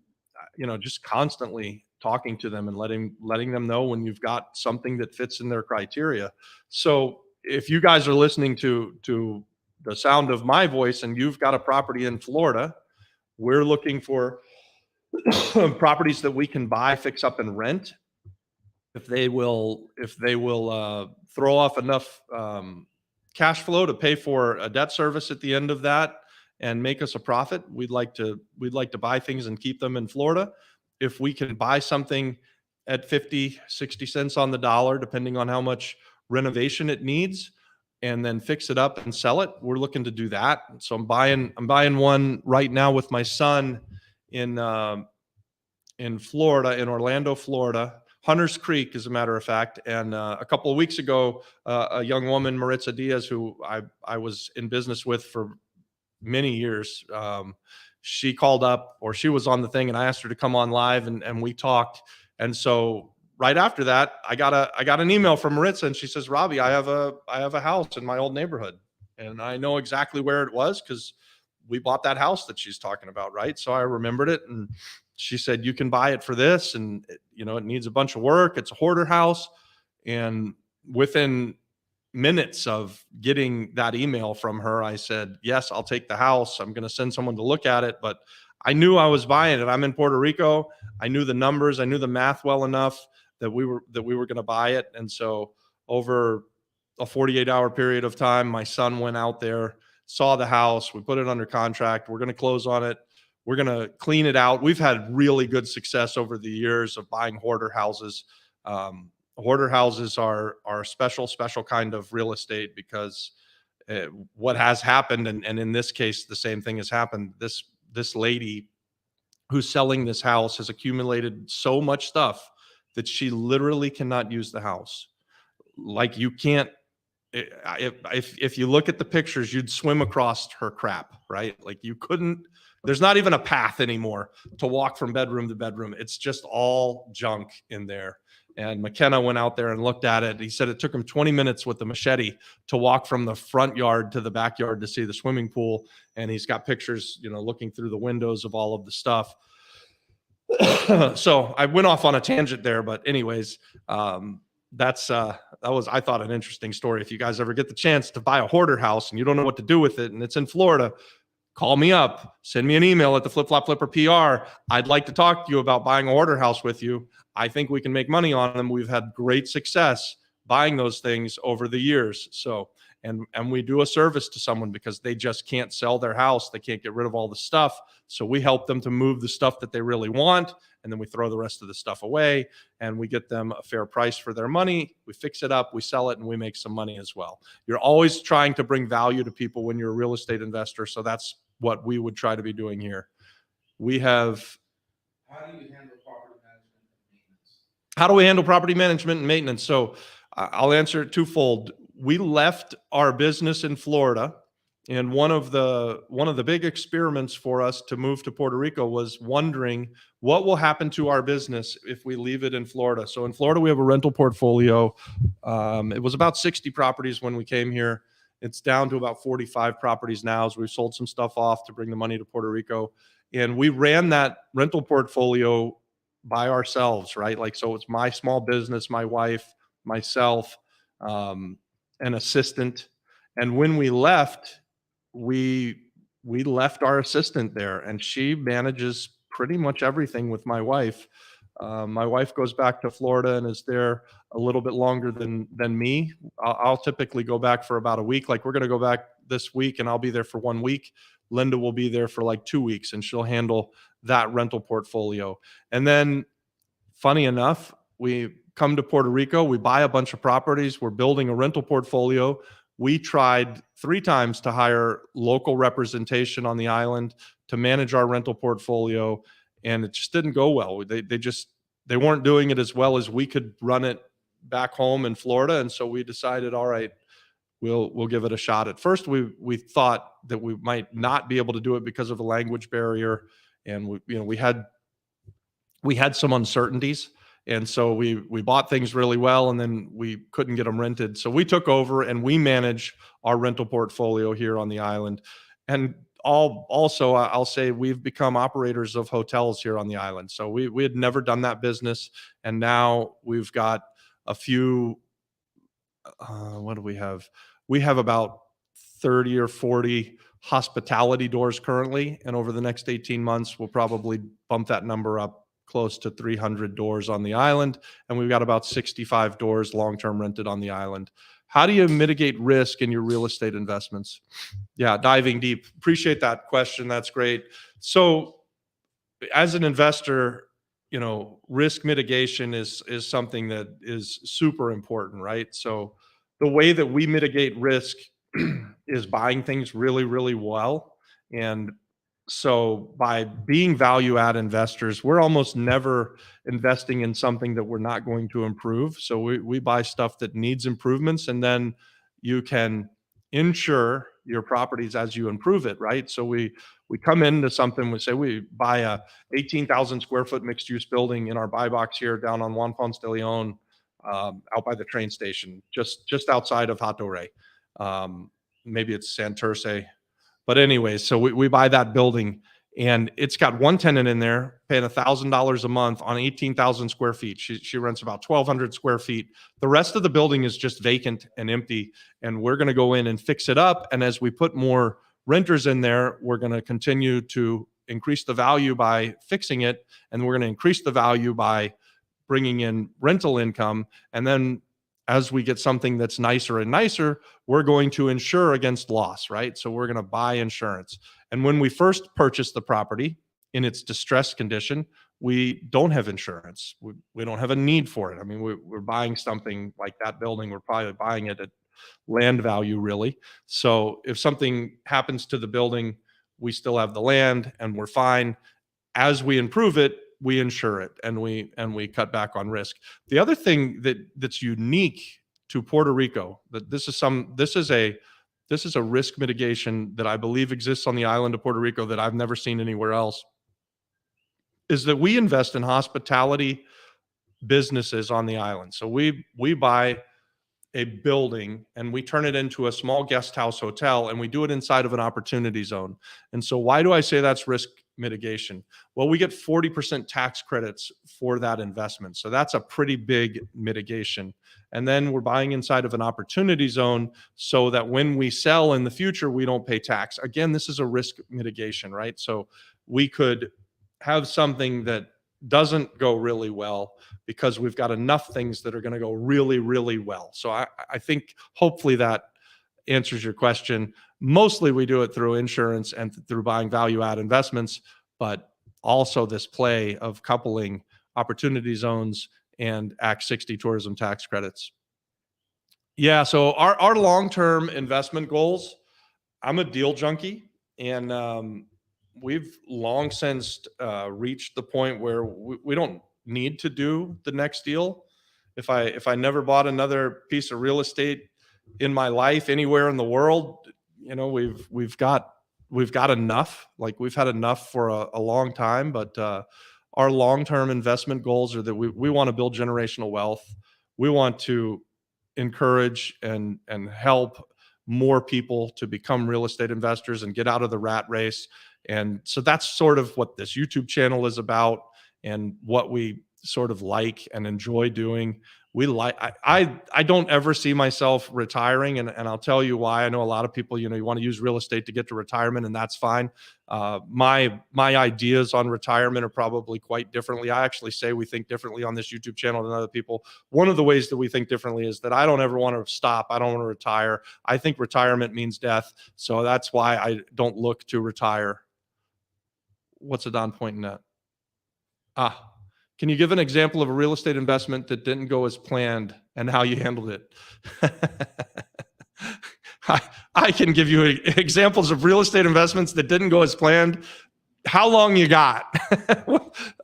just constantly talking to them and letting them know when you've got something that fits in their criteria. So if you guys are listening to the sound of my voice and you've got a property in Florida, we're looking for properties that we can buy, fix up, and rent. If they will throw off enough cash flow to pay for a debt service at the end of that and make us a profit, we'd like to buy things and keep them in Florida. If we can buy something at 50, 60 cents on the dollar, depending on how much renovation it needs, and then fix it up and sell it, we're looking to do that. So I'm buying one right now with my son in Florida, in Orlando, Florida, Hunters Creek, as a matter of fact. And a couple of weeks ago, a young woman, Maritza Diaz, who I was in business with for many years, she called up, or she was on the thing, and I asked her to come on live, and we talked. And so right after that, I got an email from Maritza, and she says, Robbie, I have a house in my old neighborhood, and I know exactly where it was because we bought that house that she's talking about, right? So I remembered it, and she said, you can buy it for this, and it needs a bunch of work. It's a hoarder house. And within minutes of getting that email from her, I said, yes, I'll take the house. I'm going to send someone to look at it. But I knew I was buying it. I'm in Puerto Rico. I knew the numbers. I knew the math well enough that we were going to buy it. And so over a 48-hour period of time, my son went out there, saw the house. We put it under contract. We're going to close on it. We're going to clean it out. We've had really good success over the years of buying hoarder houses. Hoarder houses are a special kind of real estate because what has happened, and in this case, the same thing has happened. This lady who's selling this house has accumulated so much stuff that she literally cannot use the house. Like you can't, if you look at the pictures, you'd swim across her crap, right? Like you couldn't, there's not even a path anymore to walk from bedroom to bedroom. It's just all junk in there. And McKenna went out there and looked at it. He said it took him 20 minutes with the machete to walk from the front yard to the backyard to see the swimming pool. And he's got pictures, looking through the windows of all of the stuff. So I went off on a tangent there, but anyways, that was, I thought, an interesting story. If you guys ever get the chance to buy a hoarder house and you don't know what to do with it and it's in Florida, call me up, send me an email at the Flip Flop Flipper PR. I'd like to talk to you about buying a hoarder house with you. I think we can make money on them. We've had great success buying those things over the years. So, and we do a service to someone because they just can't sell their house. They can't get rid of all the stuff. So we help them to move the stuff that they really want. And then we throw the rest of the stuff away and we get them a fair price for their money. We fix it up, we sell it, and we make some money as well. You're always trying to bring value to people when you're a real estate investor. So that's what we would try to be doing here. We have. How do you handle property management and maintenance? How do we handle property management and maintenance? So I'll answer it twofold. We left our business in Florida, and one of the big experiments for us to move to Puerto Rico was wondering what will happen to our business if we leave it in Florida. So in Florida, we have a rental portfolio. It was about 60 properties when we came here. It's down to about 45 properties now, as we've sold some stuff off to bring the money to Puerto Rico. And we ran that rental portfolio by ourselves, right? Like, so it's my small business, my wife, myself, an assistant. And when we left, we left our assistant there, and she manages pretty much everything with my wife. My wife goes back to Florida and is there a little bit longer than me. I'll typically go back for about a week. Like we're going to go back this week and I'll be there for 1 week. Linda will be there for like 2 weeks and she'll handle that rental portfolio. And then funny enough, we come to Puerto Rico, we buy a bunch of properties, we're building a rental portfolio. We tried 3 times to hire local representation on the island to manage our rental portfolio, and it just didn't go well. They weren't doing it as well as we could run it back home in Florida, and so we decided, all right, we'll give it a shot. At first, we thought that we might not be able to do it because of the language barrier, and we had some uncertainties. And so we bought things really well, and then we couldn't get them rented. So we took over and we manage our rental portfolio here on the island. And also, I'll say we've become operators of hotels here on the island. So we had never done that business. And now we've got a few, what do we have? We have about 30 or 40 hospitality doors currently. And over the next 18 months, we'll probably bump that number up close to 300 doors on the island. And we've got about 65 doors long-term rented on the island. How do you mitigate risk in your real estate investments? Yeah, diving deep. Appreciate that question. That's great. So as an investor, risk mitigation is something that is super important, right? So the way that we mitigate risk is buying things really, really well. And so by being value add investors, we're almost never investing in something that we're not going to improve. So we buy stuff that needs improvements, and then you can insure your properties as you improve it, right? So we come into something, we say we buy a 18,000 square foot mixed use building in our buy box here down on Juan Ponce de Leon, out by the train station, just outside of Hato Rey. Maybe it's Santurce. But anyway, so we buy that building, and it's got one tenant in there paying $1,000 a month on 18,000 square feet. She rents about 1,200 square feet. The rest of the building is just vacant and empty, and we're going to go in and fix it up. And as we put more renters in there, we're going to continue to increase the value by fixing it, and we're going to increase the value by bringing in rental income. And then as we get something that's nicer and nicer, we're going to insure against loss, right? So we're going to buy insurance. And when we first purchased the property in its distressed condition, we don't have insurance. We don't have a need for it. I mean, we're buying something like that building. We're probably buying it at land value, really. So if something happens to the building, we still have the land and we're fine. As we improve it, we insure it and we cut back on risk. The other thing that's unique to Puerto Rico, that this is a risk mitigation that I believe exists on the island of Puerto Rico that I've never seen anywhere else, is that we invest in hospitality businesses on the island. So we buy a building and we turn it into a small guest house hotel, and we do it inside of an opportunity zone. And so why do I say that's risk mitigation? Well, we get 40% tax credits for that investment. So that's a pretty big mitigation. And then we're buying inside of an opportunity zone so that when we sell in the future, we don't pay tax. Again, this is a risk mitigation, right? So we could have something that doesn't go really well because we've got enough things that are going to go really, really well. So I think hopefully that answers your question. Mostly we do it through insurance and through buying value add investments, but also this play of coupling opportunity zones and Act 60 tourism tax credits. Yeah, so our long-term investment goals, I'm a deal junkie, and we've long since reached the point where we don't need to do the next deal. If I never bought another piece of real estate in my life anywhere in the world, we've got enough. Like, we've had enough for a long time. But our long-term investment goals are that we want to build generational wealth. We want to encourage and help more people to become real estate investors and get out of the rat race. And so that's sort of what this YouTube channel is about, and what we sort of like and enjoy doing. I don't ever see myself retiring, and I'll tell you why. I know a lot of people, you want to use real estate to get to retirement, and that's fine. My ideas on retirement are probably quite differently. I actually say we think differently on this YouTube channel than other people. One of the ways that we think differently is that I don't ever want to stop. I don't want to retire. I think retirement means death. So that's why I don't look to retire. What's Adon pointing at? Can you give an example of a real estate investment that didn't go as planned and how you handled it? I can give you examples of real estate investments that didn't go as planned. How long you got?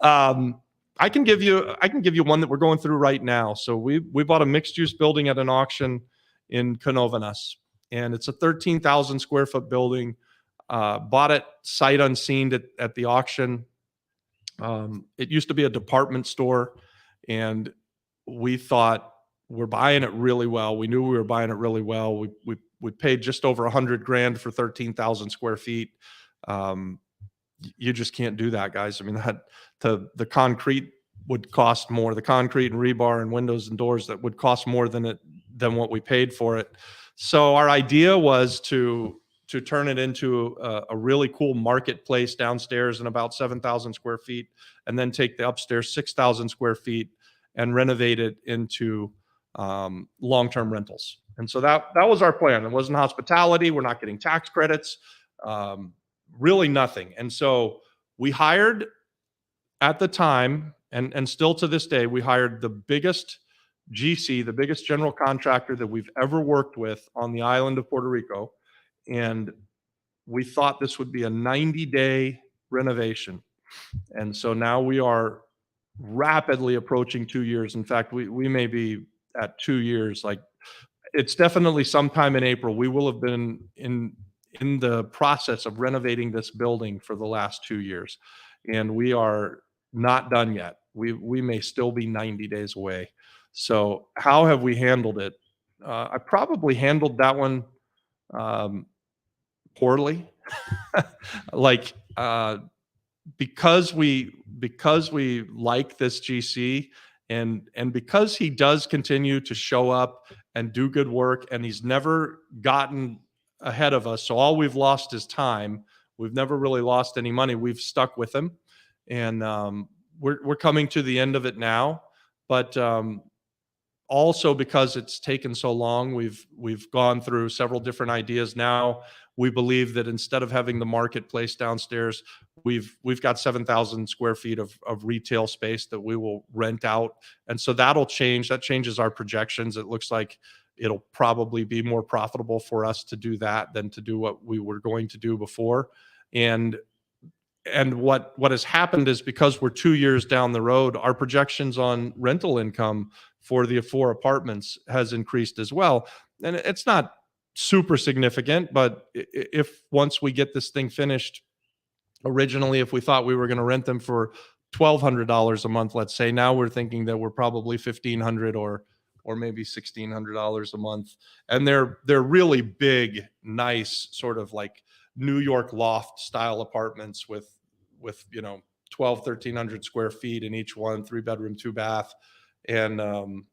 I can give you one that we're going through right now. So we bought a mixed use building at an auction in Canovanas, and it's a 13,000 square foot building. Bought it sight unseen at the auction. It used to be a department store, and we thought we're buying it really well. We knew we were buying it really well. We paid just over $100,000 for 13,000 square feet. You just can't do that, guys. I mean, the concrete would cost more. The concrete and rebar and windows and doors, that would cost more than what we paid for it. So our idea was to turn it into a really cool marketplace downstairs in about 7,000 square feet, and then take the upstairs 6,000 square feet and renovate it into long-term rentals. And so that was our plan. It wasn't hospitality. We're not getting tax credits, really nothing. And so we hired, at the time, and still to this day, we hired the biggest GC, the biggest general contractor that we've ever worked with on the island of Puerto Rico. And we thought this would be a 90-day renovation. And so now we are rapidly approaching 2 years. In fact, we may be at 2 years. Like, it's definitely sometime in April. We will have been in the process of renovating this building for the last 2 years. And we are not done yet. We may still be 90 days away. So how have we handled it? I probably handled that one poorly. Like, because we like this GC, and because he does continue to show up and do good work, and he's never gotten ahead of us. So all we've lost is time. We've never really lost any money. We've stuck with him, and we're coming to the end of it now. But also, because it's taken so long, we've gone through several different ideas. Now we believe that instead of having the marketplace downstairs, we've got 7,000 square feet of retail space that we will rent out. And so that'll change. That changes our projections. It looks like it'll probably be more profitable for us to do that than to do what we were going to do before. And what has happened is, because we're 2 years down the road, our projections on rental income for the 4 apartments has increased as well. And it's not super significant, but if once we get this thing finished, originally, if we thought we were going to rent them for $1,200 a month, let's say, now we're thinking that we're probably $1,500 or maybe $1,600 a month. And they're really big, nice, sort of like New York loft style apartments with 1,300 square feet in each one, 3-bedroom, 2-bath. And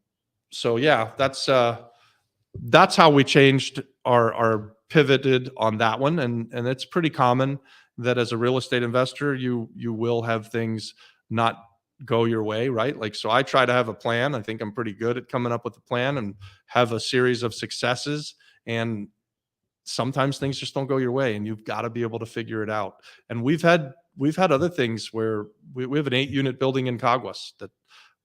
so yeah, that's how we changed our pivoted on that one. And it's pretty common that as a real estate investor, you will have things not go your way, right? Like, so I try to have a plan. I think I'm pretty good at coming up with a plan and have a series of successes. And sometimes things just don't go your way, and you've got to be able to figure it out. And we've had other things where we have an 8-unit building in Caguas that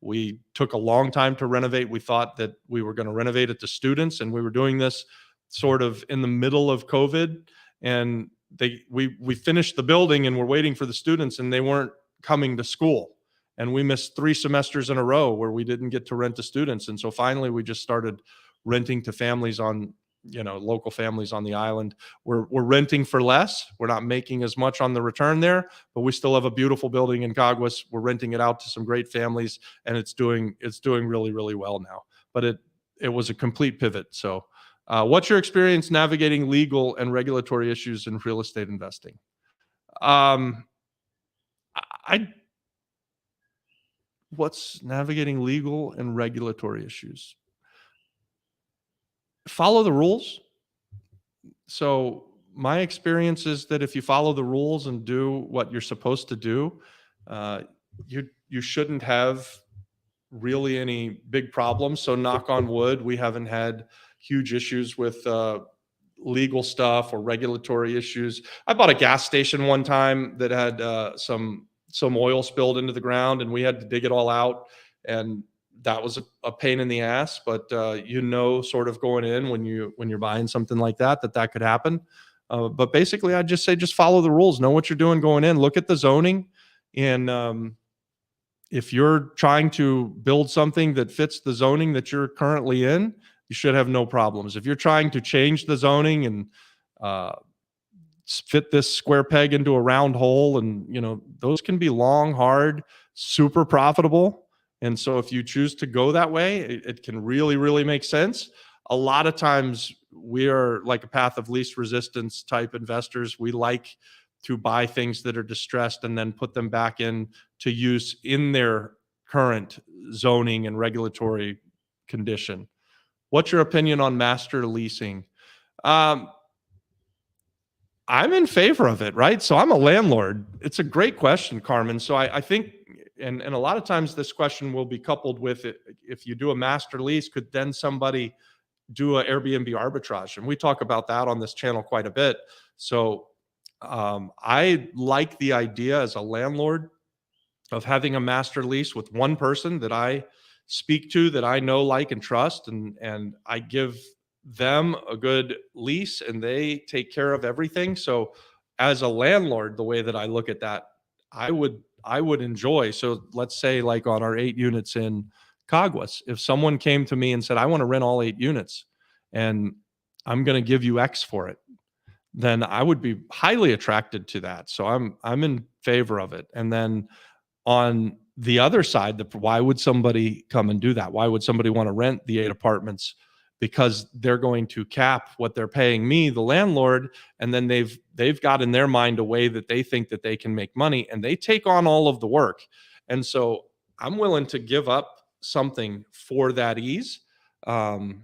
we took a long time to renovate. We thought that we were going to renovate it to students, and we were doing this sort of in the middle of COVID. And we finished the building and we're waiting for the students, and they weren't coming to school. And we missed 3 semesters in a row where we didn't get to rent to students. And so finally we just started renting to families on, local families on the island. We're renting for less. We're not making as much on the return there, but we still have a beautiful building in Caguas. We're renting it out to some great families, and it's doing really, really well now. But it was a complete pivot. So what's your experience navigating legal and regulatory issues in real estate investing? What's navigating legal and regulatory issues? Follow the rules. So my experience is that if you follow the rules and do what you're supposed to do, you shouldn't have really any big problems. So knock on wood, we haven't had huge issues with legal stuff or regulatory issues. I bought a gas station one time that had some oil spilled into the ground, and we had to dig it all out. And that was a pain in the ass, but sort of going in when you're buying something like that could happen. But basically, I'd just say, just follow the rules, know what you're doing going in, look at the zoning. And if you're trying to build something that fits the zoning that you're currently in, you should have no problems. If you're trying to change the zoning and fit this square peg into a round hole, and those can be long, hard, super profitable. And so if you choose to go that way, it can really, really make sense. A lot of times we are like a path of least resistance type investors. We like to buy things that are distressed and then put them back in to use in their current zoning and regulatory condition. What's your opinion on master leasing? I'm in favor of it, right? So I'm a landlord. It's a great question, Carmen. So I think, and a lot of times this question will be coupled with it. If you do a master lease, could then somebody do an Airbnb arbitrage? And we talk about that on this channel quite a bit. So I like the idea as a landlord of having a master lease with one person that I speak to, that I know, like, and trust, and I give them a good lease and they take care of everything. So as a landlord, the way that I look at that, I would enjoy. So let's say, like on our 8 units in Caguas, if someone came to me and said, I want to rent all 8 units and I'm going to give you X for it, then I would be highly attracted to that. So I'm in favor of it. And then on the other side, why would somebody come and do that? Why would somebody want to rent the 8 apartments? Because they're going to cap what they're paying me, the landlord, and then they've got in their mind a way that they think that they can make money, and they take on all of the work. And so I'm willing to give up something for that ease. I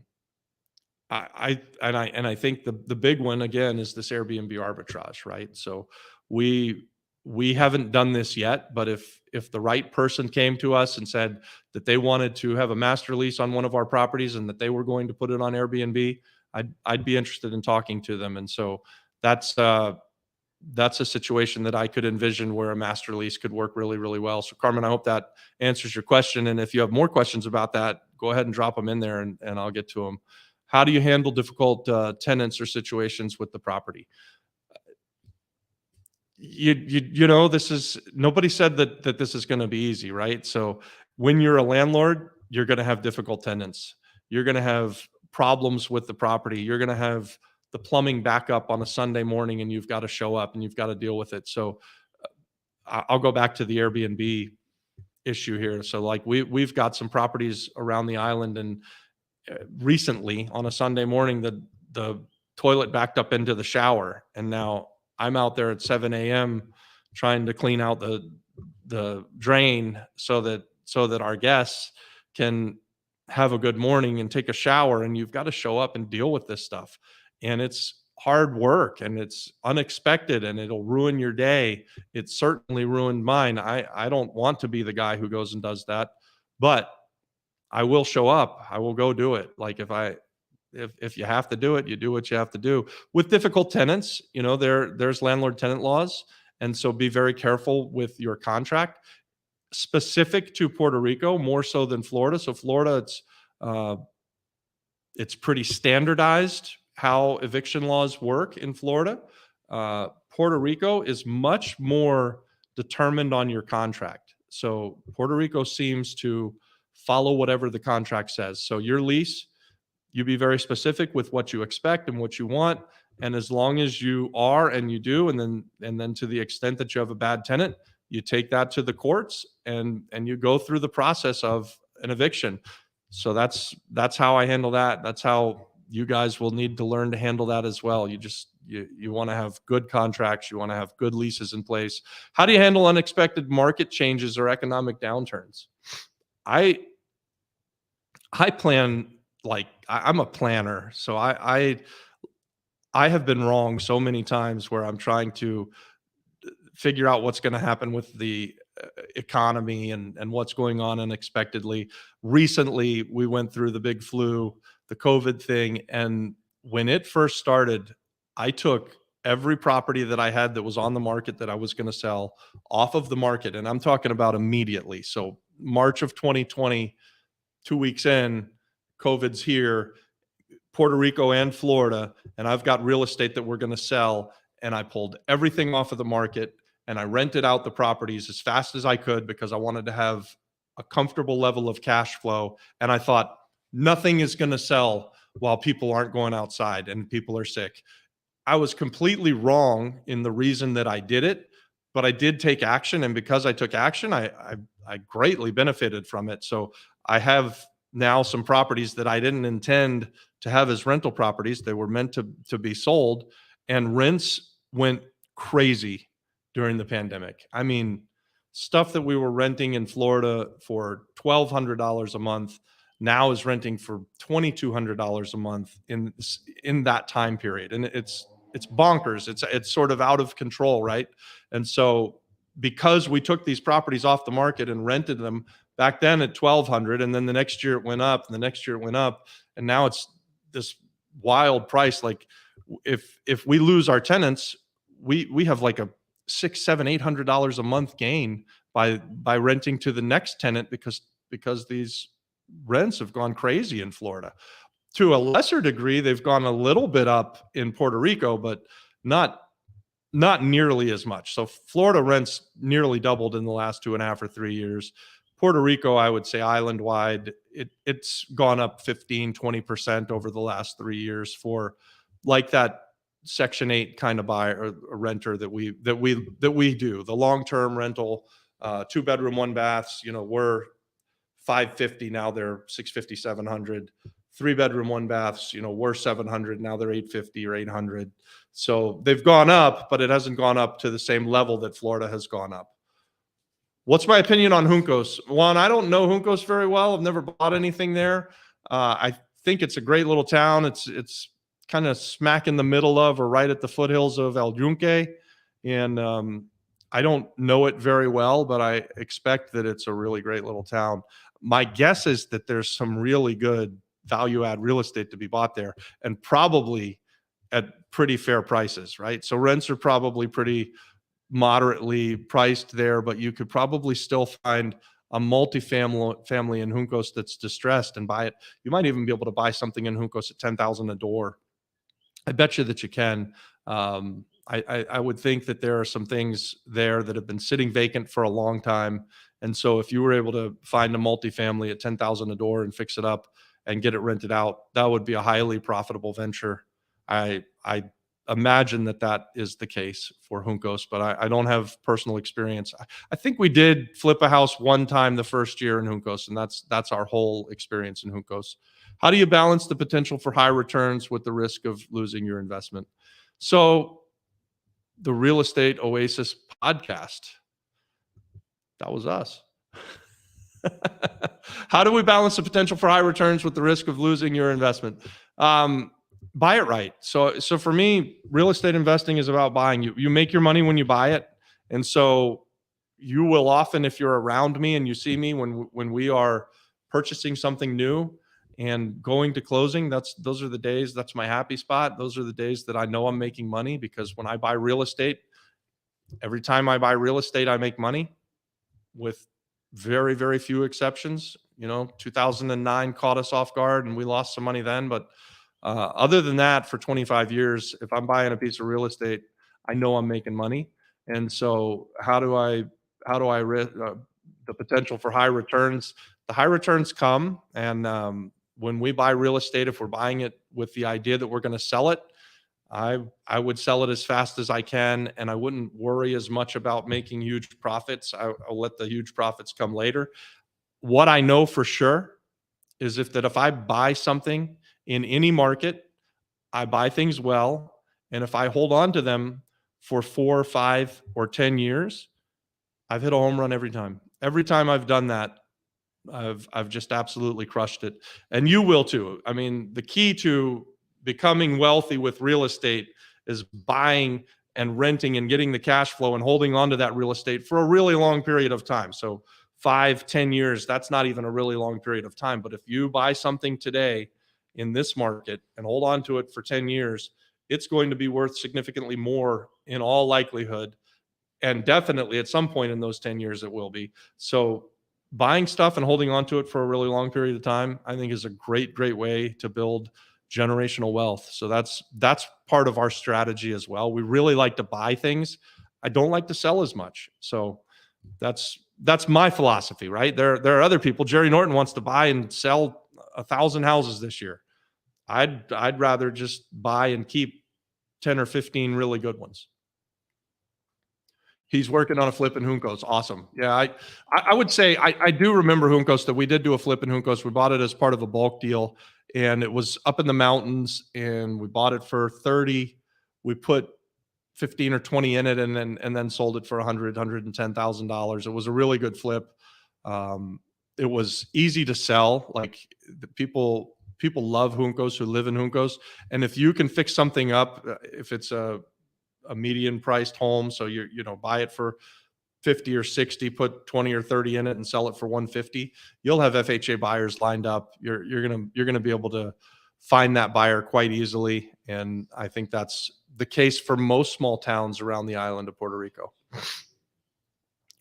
think the big one again is this Airbnb arbitrage, right? So we haven't done this yet, but if the right person came to us and said that they wanted to have a master lease on one of our properties and that they were going to put it on Airbnb, I'd be interested in talking to them. And so that's a situation that I could envision where a master lease could work really, really well. So Carmen, I hope that answers your question. And if you have more questions about that, go ahead and drop them in there and I'll get to them. How do you handle difficult tenants or situations with the property? This is, nobody said that this is going to be easy, right? So when you're a landlord, you're going to have difficult tenants. You're going to have problems with the property. You're going to have the plumbing back up on a Sunday morning, and you've got to show up and you've got to deal with it. So I'll go back to the Airbnb issue here. So like we've got some properties around the island, and recently on a Sunday morning, the toilet backed up into the shower, and now I'm out there at 7 a.m. trying to clean out the drain so that our guests can have a good morning and take a shower. And you've got to show up and deal with this stuff, and it's hard work and it's unexpected and it'll ruin your day. It certainly ruined mine. I don't want to be the guy who goes and does that, but I will show up. I will go do it. Like if you have to do it, you do what you have to do. With difficult tenants, there's landlord tenant laws. And so be very careful with your contract. Specific to Puerto Rico, more so than Florida. So Florida, it's pretty standardized how eviction laws work in Florida. Puerto Rico is much more determined on your contract. So Puerto Rico seems to follow whatever the contract says. So your lease, you be very specific with what you expect and what you want. And as long as you are and you do, and then to the extent that you have a bad tenant, you take that to the courts and you go through the process of an eviction. So that's how I handle that. That's how you guys will need to learn to handle that as well. You want to have good contracts. You want to have good leases in place. How do you handle unexpected market changes or economic downturns? I plan, like I'm a planner. So I have been wrong so many times where I'm trying to figure out what's going to happen with the economy and what's going on unexpectedly. Recently, we went through the big flu, the COVID thing. And when it first started, I took every property that I had that was on the market that I was going to sell off of the market. And I'm talking about immediately. So March of 2020, 2 weeks in, COVID's here, Puerto Rico and Florida, and I've got real estate that we're going to sell. And I pulled everything off of the market and I rented out the properties as fast as I could because I wanted to have a comfortable level of cash flow. And I thought nothing is going to sell while people aren't going outside and people are sick. I was completely wrong in the reason that I did it, but I did take action. And because I took action, I greatly benefited from it. So I have now some properties that I didn't intend to have as rental properties. They were meant to be sold, and rents went crazy during the pandemic. I mean, stuff that we were renting in Florida for $1,200 a month now is renting for $2,200 a month in that time period. And it's bonkers. It's sort of out of control, right? And so because we took these properties off the market and rented them back then at $1,200, and then the next year it went up, and the next year it went up, and now it's this wild price. Like if we lose our tenants, we have like a $600, $700, $800 a month gain by renting to the next tenant because these rents have gone crazy in Florida. To a lesser degree, they've gone a little bit up in Puerto Rico, but not nearly as much. So Florida rents nearly doubled in the last 2.5 or 3 years. Puerto Rico, I would say island wide, it's gone up 15, 20% over the last 3 years for like that Section 8 kind of buyer or renter that we do. The long-term rental, 2-bedroom, 1-baths, we're $550, now they're $650, $700. 3-bedroom, 1-baths, we're $700, now they're $850 or $800. So they've gone up, but it hasn't gone up to the same level that Florida has gone up. What's my opinion on Juncos? Juan, I don't know Juncos very well. I've never bought anything there. I think it's a great little town. It's kind of smack in the middle of or right at the foothills of El Yunque. And I don't know it very well, but I expect that it's a really great little town. My guess is that there's some really good value add real estate to be bought there, and probably at pretty fair prices, right? So rents are probably pretty moderately priced there, but you could probably still find a multifamily in Juncos that's distressed and buy it. You might even be able to buy something in Juncos at 10,000 a door. I bet you that you can. I would think that there are some things there that have been sitting vacant for a long time. And so if you were able to find a multifamily at 10,000 a door and fix it up and get it rented out, that would be a highly profitable venture. I imagine that that is the case for Juncos, but I don't have personal experience. I think we did flip a house one time the first year in Juncos, and that's our whole experience in Juncos. How do you balance the potential for high returns with the risk of losing your investment? So the Real Estate Oasis podcast, that was us. How do we balance the potential for high returns with the risk of losing your investment? Buy it right. So for me, real estate investing is about buying. You make your money when you buy it. And so you will often, if you're around me and you see me when we are purchasing something new and going to closing, those are the days, that's my happy spot. Those are the days that I know I'm making money, because when I buy real estate, every time I buy real estate, I make money, with very, very few exceptions. 2009 caught us off guard and we lost some money then. But other than that, for 25 years, if I'm buying a piece of real estate, I know I'm making money. And so how do I the potential for high returns? The high returns come, and when we buy real estate, if we're buying it with the idea that we're going to sell it, I would sell it as fast as I can, and I wouldn't worry as much about making huge profits. I'll let the huge profits come later. What I know for sure is if I buy something in any market, I buy things well, and if I hold on to them for 4, 5, or 10 years, I've hit a home run every time. Every time I've done that, I've just absolutely crushed it. And you will too. I mean, the key to becoming wealthy with real estate is buying and renting and getting the cash flow and holding on to that real estate for a really long period of time. So 5, 10 years, that's not even a really long period of time. But if you buy something today in this market and hold on to it for 10 years, it's going to be worth significantly more in all likelihood. And definitely at some point in those 10 years, it will be. So buying stuff and holding on to it for a really long period of time, I think, is a great, great way to build generational wealth. So that's part of our strategy as well. We really like to buy things. I don't like to sell as much. So that's my philosophy, right? There are other people. Jerry Norton wants to buy and sell 1,000 houses this year. I'd rather just buy and keep 10 or 15 really good ones. He's working on a flip in Juncos. Awesome. Yeah, I would say I do remember Juncos, that we did do a flip in Juncos. We bought it as part of a bulk deal, and it was up in the mountains, and we bought it for 30. We put 15 or 20 in it, and then sold it for $110,000. It was a really good flip. It was easy to sell. Like, the people love Juncos who live in Juncos, and if you can fix something up, if it's a median priced home, so buy it for 50 or 60, put 20 or 30 in it and sell it for 150, you'll have FHA buyers lined up. You're going to be able to find that buyer quite easily. And I think that's the case for most small towns around the island of Puerto Rico.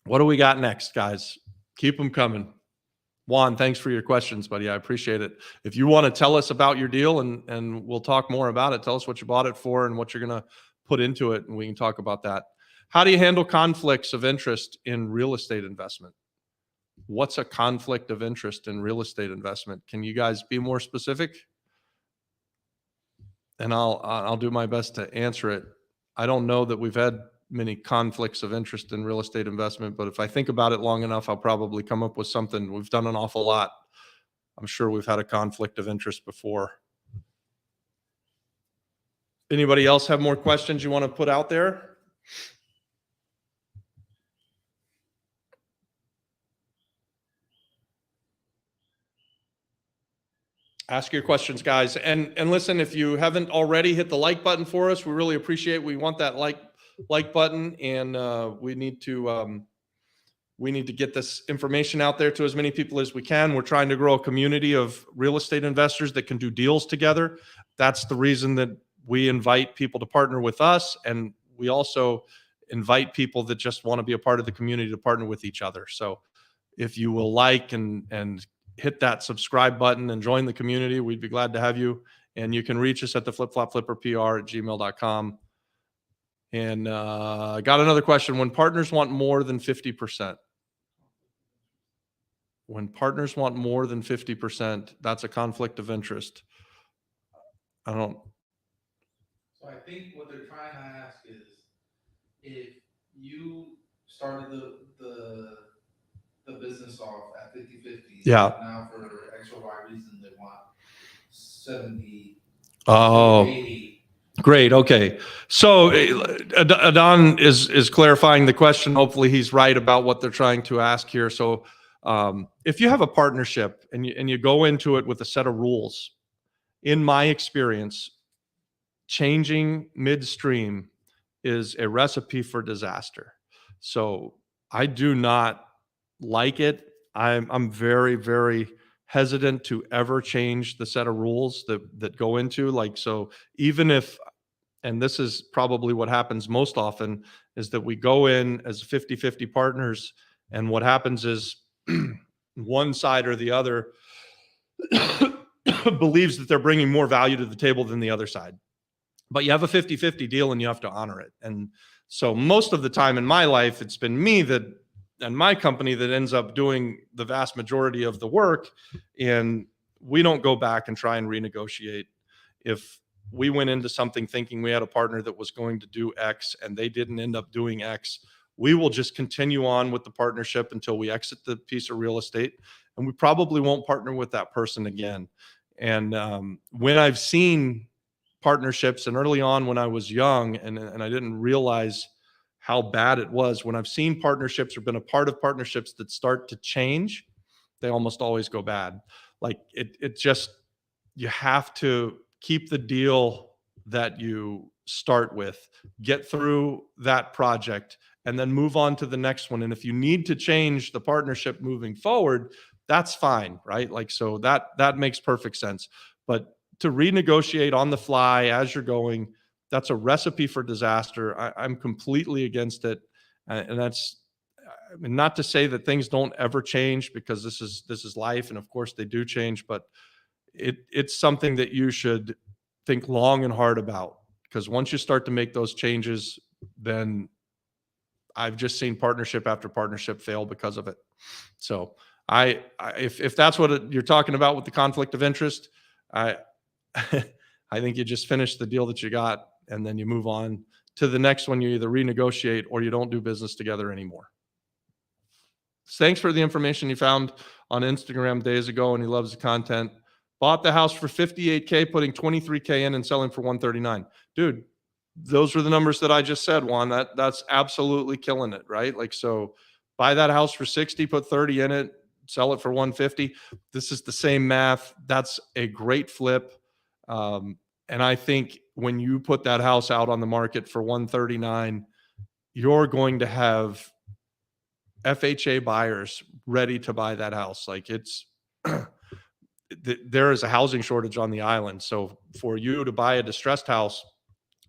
What do we got next, guys? Keep them coming. Juan, thanks for your questions, buddy. I appreciate it. If you want to tell us about your deal, and we'll talk more about it, tell us what you bought it for and what you're going to put into it, and we can talk about that. How do you handle conflicts of interest in real estate investment? What's a conflict of interest in real estate investment? Can you guys be more specific? And I'll do my best to answer it. I don't know that we've had many conflicts of interest in real estate investment, but if I think about it long enough, I'll probably come up with something. We've done an awful lot. I'm sure we've had a conflict of interest before. Anybody else have more questions you want to put out there? Ask your questions, guys. And listen, if you haven't already, hit the like button for us. We really appreciate it. We want that like button, and we need to get this information out there to as many people as we can. We're trying to grow a community of real estate investors that can do deals together. That's the reason that we invite people to partner with us, and we also invite people that just want to be a part of the community to partner with each other. So if you will like and hit that subscribe button and join the community, we'd be glad to have you. And you can reach us at the flipflopflipperpr@gmail.com. And I got another question. When partners want more than 50%, when partners want more than 50%, that's a conflict of interest. I don't. So I think what they're trying to ask is, if you started the business off at 50/50. Yeah. Now for X or Y reason, they want 70. Oh, 80. great. Okay. So Adon is clarifying the question. Hopefully he's right about what they're trying to ask here. So if you have a partnership and you go into it with a set of rules, in my experience, changing midstream is a recipe for disaster. So I do not like it. I'm very, very hesitant to ever change the set of rules that go into, like, so even if, and this is probably what happens most often, is that we go in as 50/50 partners, and what happens is one side or the other believes that they're bringing more value to the table than the other side. But you have a 50/50 deal and you have to honor it. And so most of the time in my life, it's been me that, and my company, that ends up doing the vast majority of the work. And we don't go back and try and renegotiate. If we went into something thinking we had a partner that was going to do X and they didn't end up doing X, we will just continue on with the partnership until we exit the piece of real estate. And we probably won't partner with that person again. And when I've seen partnerships, and early on when I was young and I didn't realize how bad it was, when I've seen partnerships or been a part of partnerships that start to change, they almost always go bad. Like it just, you have to keep the deal that you start with, get through that project, and then move on to the next one. And if you need to change the partnership moving forward, that's fine, right? Like, so that makes perfect sense. But to renegotiate on the fly as you're going, that's a recipe for disaster. I'm completely against it. And that's, I mean, not to say that things don't ever change, because this is life. And of course they do change, but it's something that you should think long and hard about, because once you start to make those changes, then I've just seen partnership after partnership fail because of it. So if that's what you're talking about with the conflict of interest, I think you just finish the deal that you got, and then you move on to the next one. You either renegotiate or you don't do business together anymore. Thanks for the information you found on Instagram days ago, and he loves the content. Bought the house for $58K, putting $23K in and selling for $139. Dude, those were the numbers that I just said, Juan. That's absolutely killing it, right? Like, so buy that house for 60, put 30 in it, sell it for 150. This is the same math. That's a great flip. And I think when you put that house out on the market for 139, you're going to have FHA buyers ready to buy that house. Like, it's there is a housing shortage on the island. So for you to buy a distressed house,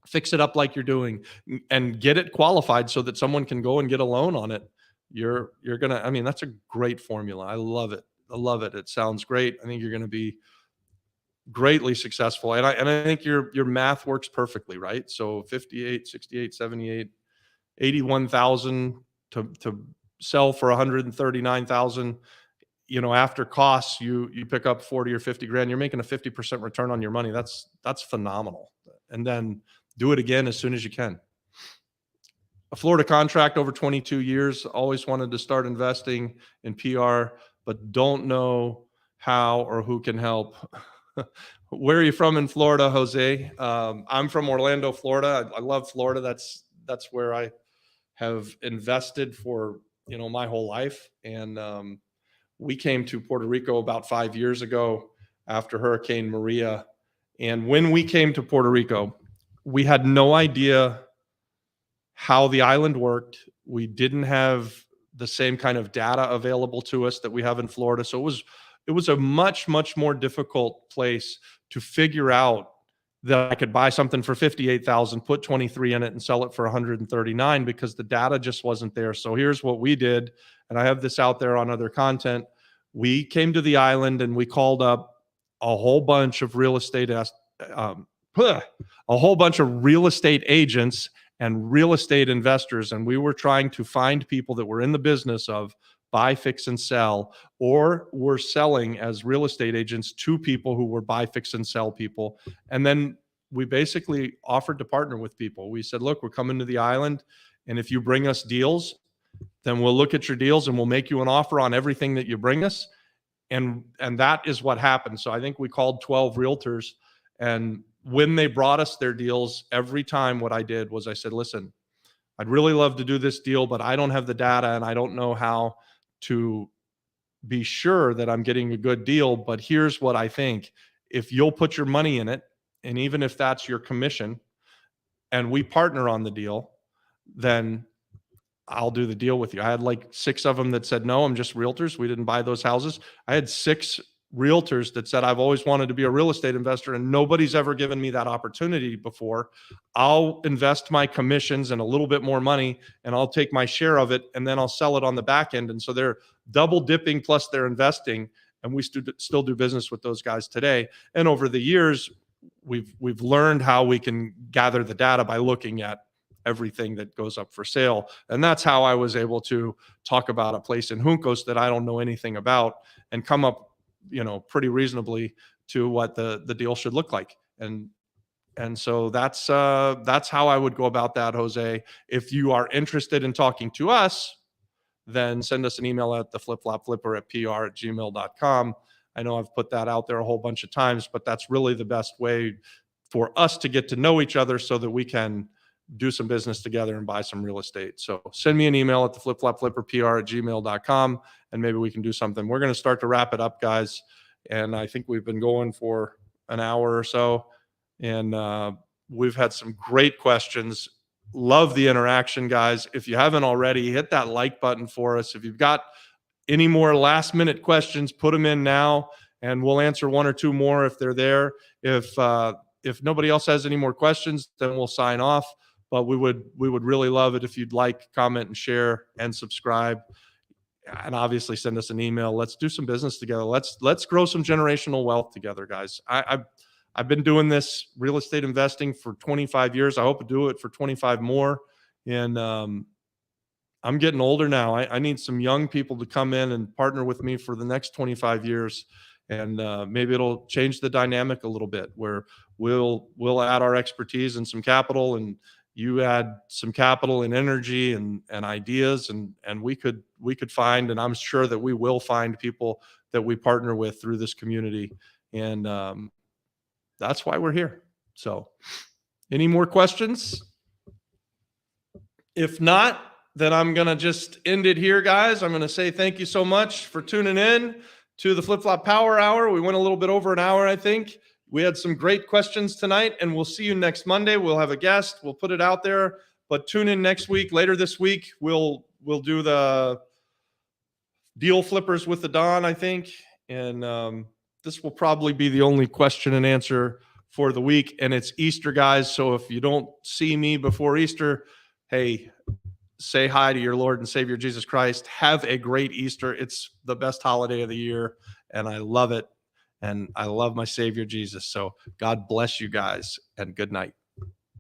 fix it up like you're doing, and get it qualified so that someone can go and get a loan on it, you're gonna, I mean, that's a great formula. I love it. I love it. It sounds great. I think you're gonna be greatly successful. And I think your math works perfectly, right? So 58, 68, 78, 81,000 to sell for 139,000. You know, after costs, you pick up 40 or 50 grand, you're making a 50% return on your money. That's phenomenal. And then do it again as soon as you can. A Florida contract over 22 years, always wanted to start investing in PR, but don't know how or who can help. Where are you from in Florida, Jose? I'm from Orlando, Florida. I love Florida. That's where I have invested for, my whole life. And we came to Puerto Rico about 5 years ago after Hurricane Maria. And when we came to Puerto Rico, we had no idea how the island worked. We didn't have the same kind of data available to us that we have in Florida. So it was a much, much more difficult place to figure out that I could buy something for 58,000, put 23 in it and sell it for 139, because the data just wasn't there. So here's what we did and I have this out there on other content. We came to the island and we called up a whole bunch of real estate, a whole bunch of real estate agents and real estate investors. And we were trying to find people that were in the business of buy, fix, and sell, or were selling as real estate agents to people who were buy, fix, and sell people. And then we basically offered to partner with people. We said, look, we're coming to the island, and if you bring us deals, then we'll look at your deals and we'll make you an offer on everything that you bring us. And that is what happened. So I think we called 12 realtors, and when they brought us their deals, every time what I did was I said, listen, I'd really love to do this deal, but I don't have the data and I don't know how to be sure that I'm getting a good deal. But here's what I think. If you'll put your money in it, and even if that's your commission, and we partner on the deal, then I'll do the deal with you. I had like 6 of them that said, no, I'm just realtors. We didn't buy those houses. I had 6 realtors that said, I've always wanted to be a real estate investor and nobody's ever given me that opportunity before. I'll invest my commissions and a little bit more money and I'll take my share of it and then I'll sell it on the back end. And so they're double dipping plus they're investing, and we still do business with those guys today. And over the years, we've learned how we can gather the data by looking at everything that goes up for sale. And that's how I was able to talk about a place in Juncos that I don't know anything about and come up, pretty reasonably to what the deal should look like. And so that's how I would go about that, Jose. If you are interested in talking to us, then send us an email at theflipflopflipper@pr@gmail.com. I know I've put that out there a whole bunch of times, but that's really the best way for us to get to know each other so that we can do some business together and buy some real estate. So send me an email at theflipflopflipper@pr@gmail.com, and maybe we can do something. We're going to start to wrap it up, guys. And I think we've been going for an hour or so, and we've had some great questions. Love the interaction, guys. If you haven't already, hit that like button for us. If you've got any more last minute questions, put them in now and we'll answer 1 or 2 more if they're there. If nobody else has any more questions, then we'll sign off. But we would really love it if you'd like, comment, and share, and subscribe, and obviously send us an email. Let's do some business together. Let's grow some generational wealth together, guys. I've been doing this real estate investing for 25 years. I hope to do it for 25 more. And I'm getting older now. I need some young people to come in and partner with me for the next 25 years. And maybe it'll change the dynamic a little bit, where we'll add our expertise and some capital, and you add some capital and energy and ideas, and we could find, and I'm sure that we will find people that we partner with through this community. And that's why we're here. So any more questions? If not, then I'm going to just end it here, guys. I'm going to say thank you so much for tuning in to the Flip Flop Power Hour. We went a little bit over an hour, I think. We had some great questions tonight, and we'll see you next Monday. We'll have a guest. We'll put it out there, but tune in next week. Later this week, we'll do the deal flippers with the Don, I think. And this will probably be the only question and answer for the week. And it's Easter, guys. So if you don't see me before Easter, hey, say hi to your Lord and Savior, Jesus Christ. Have a great Easter. It's the best holiday of the year, and I love it. And I love my Savior, Jesus. So God bless you guys, and good night.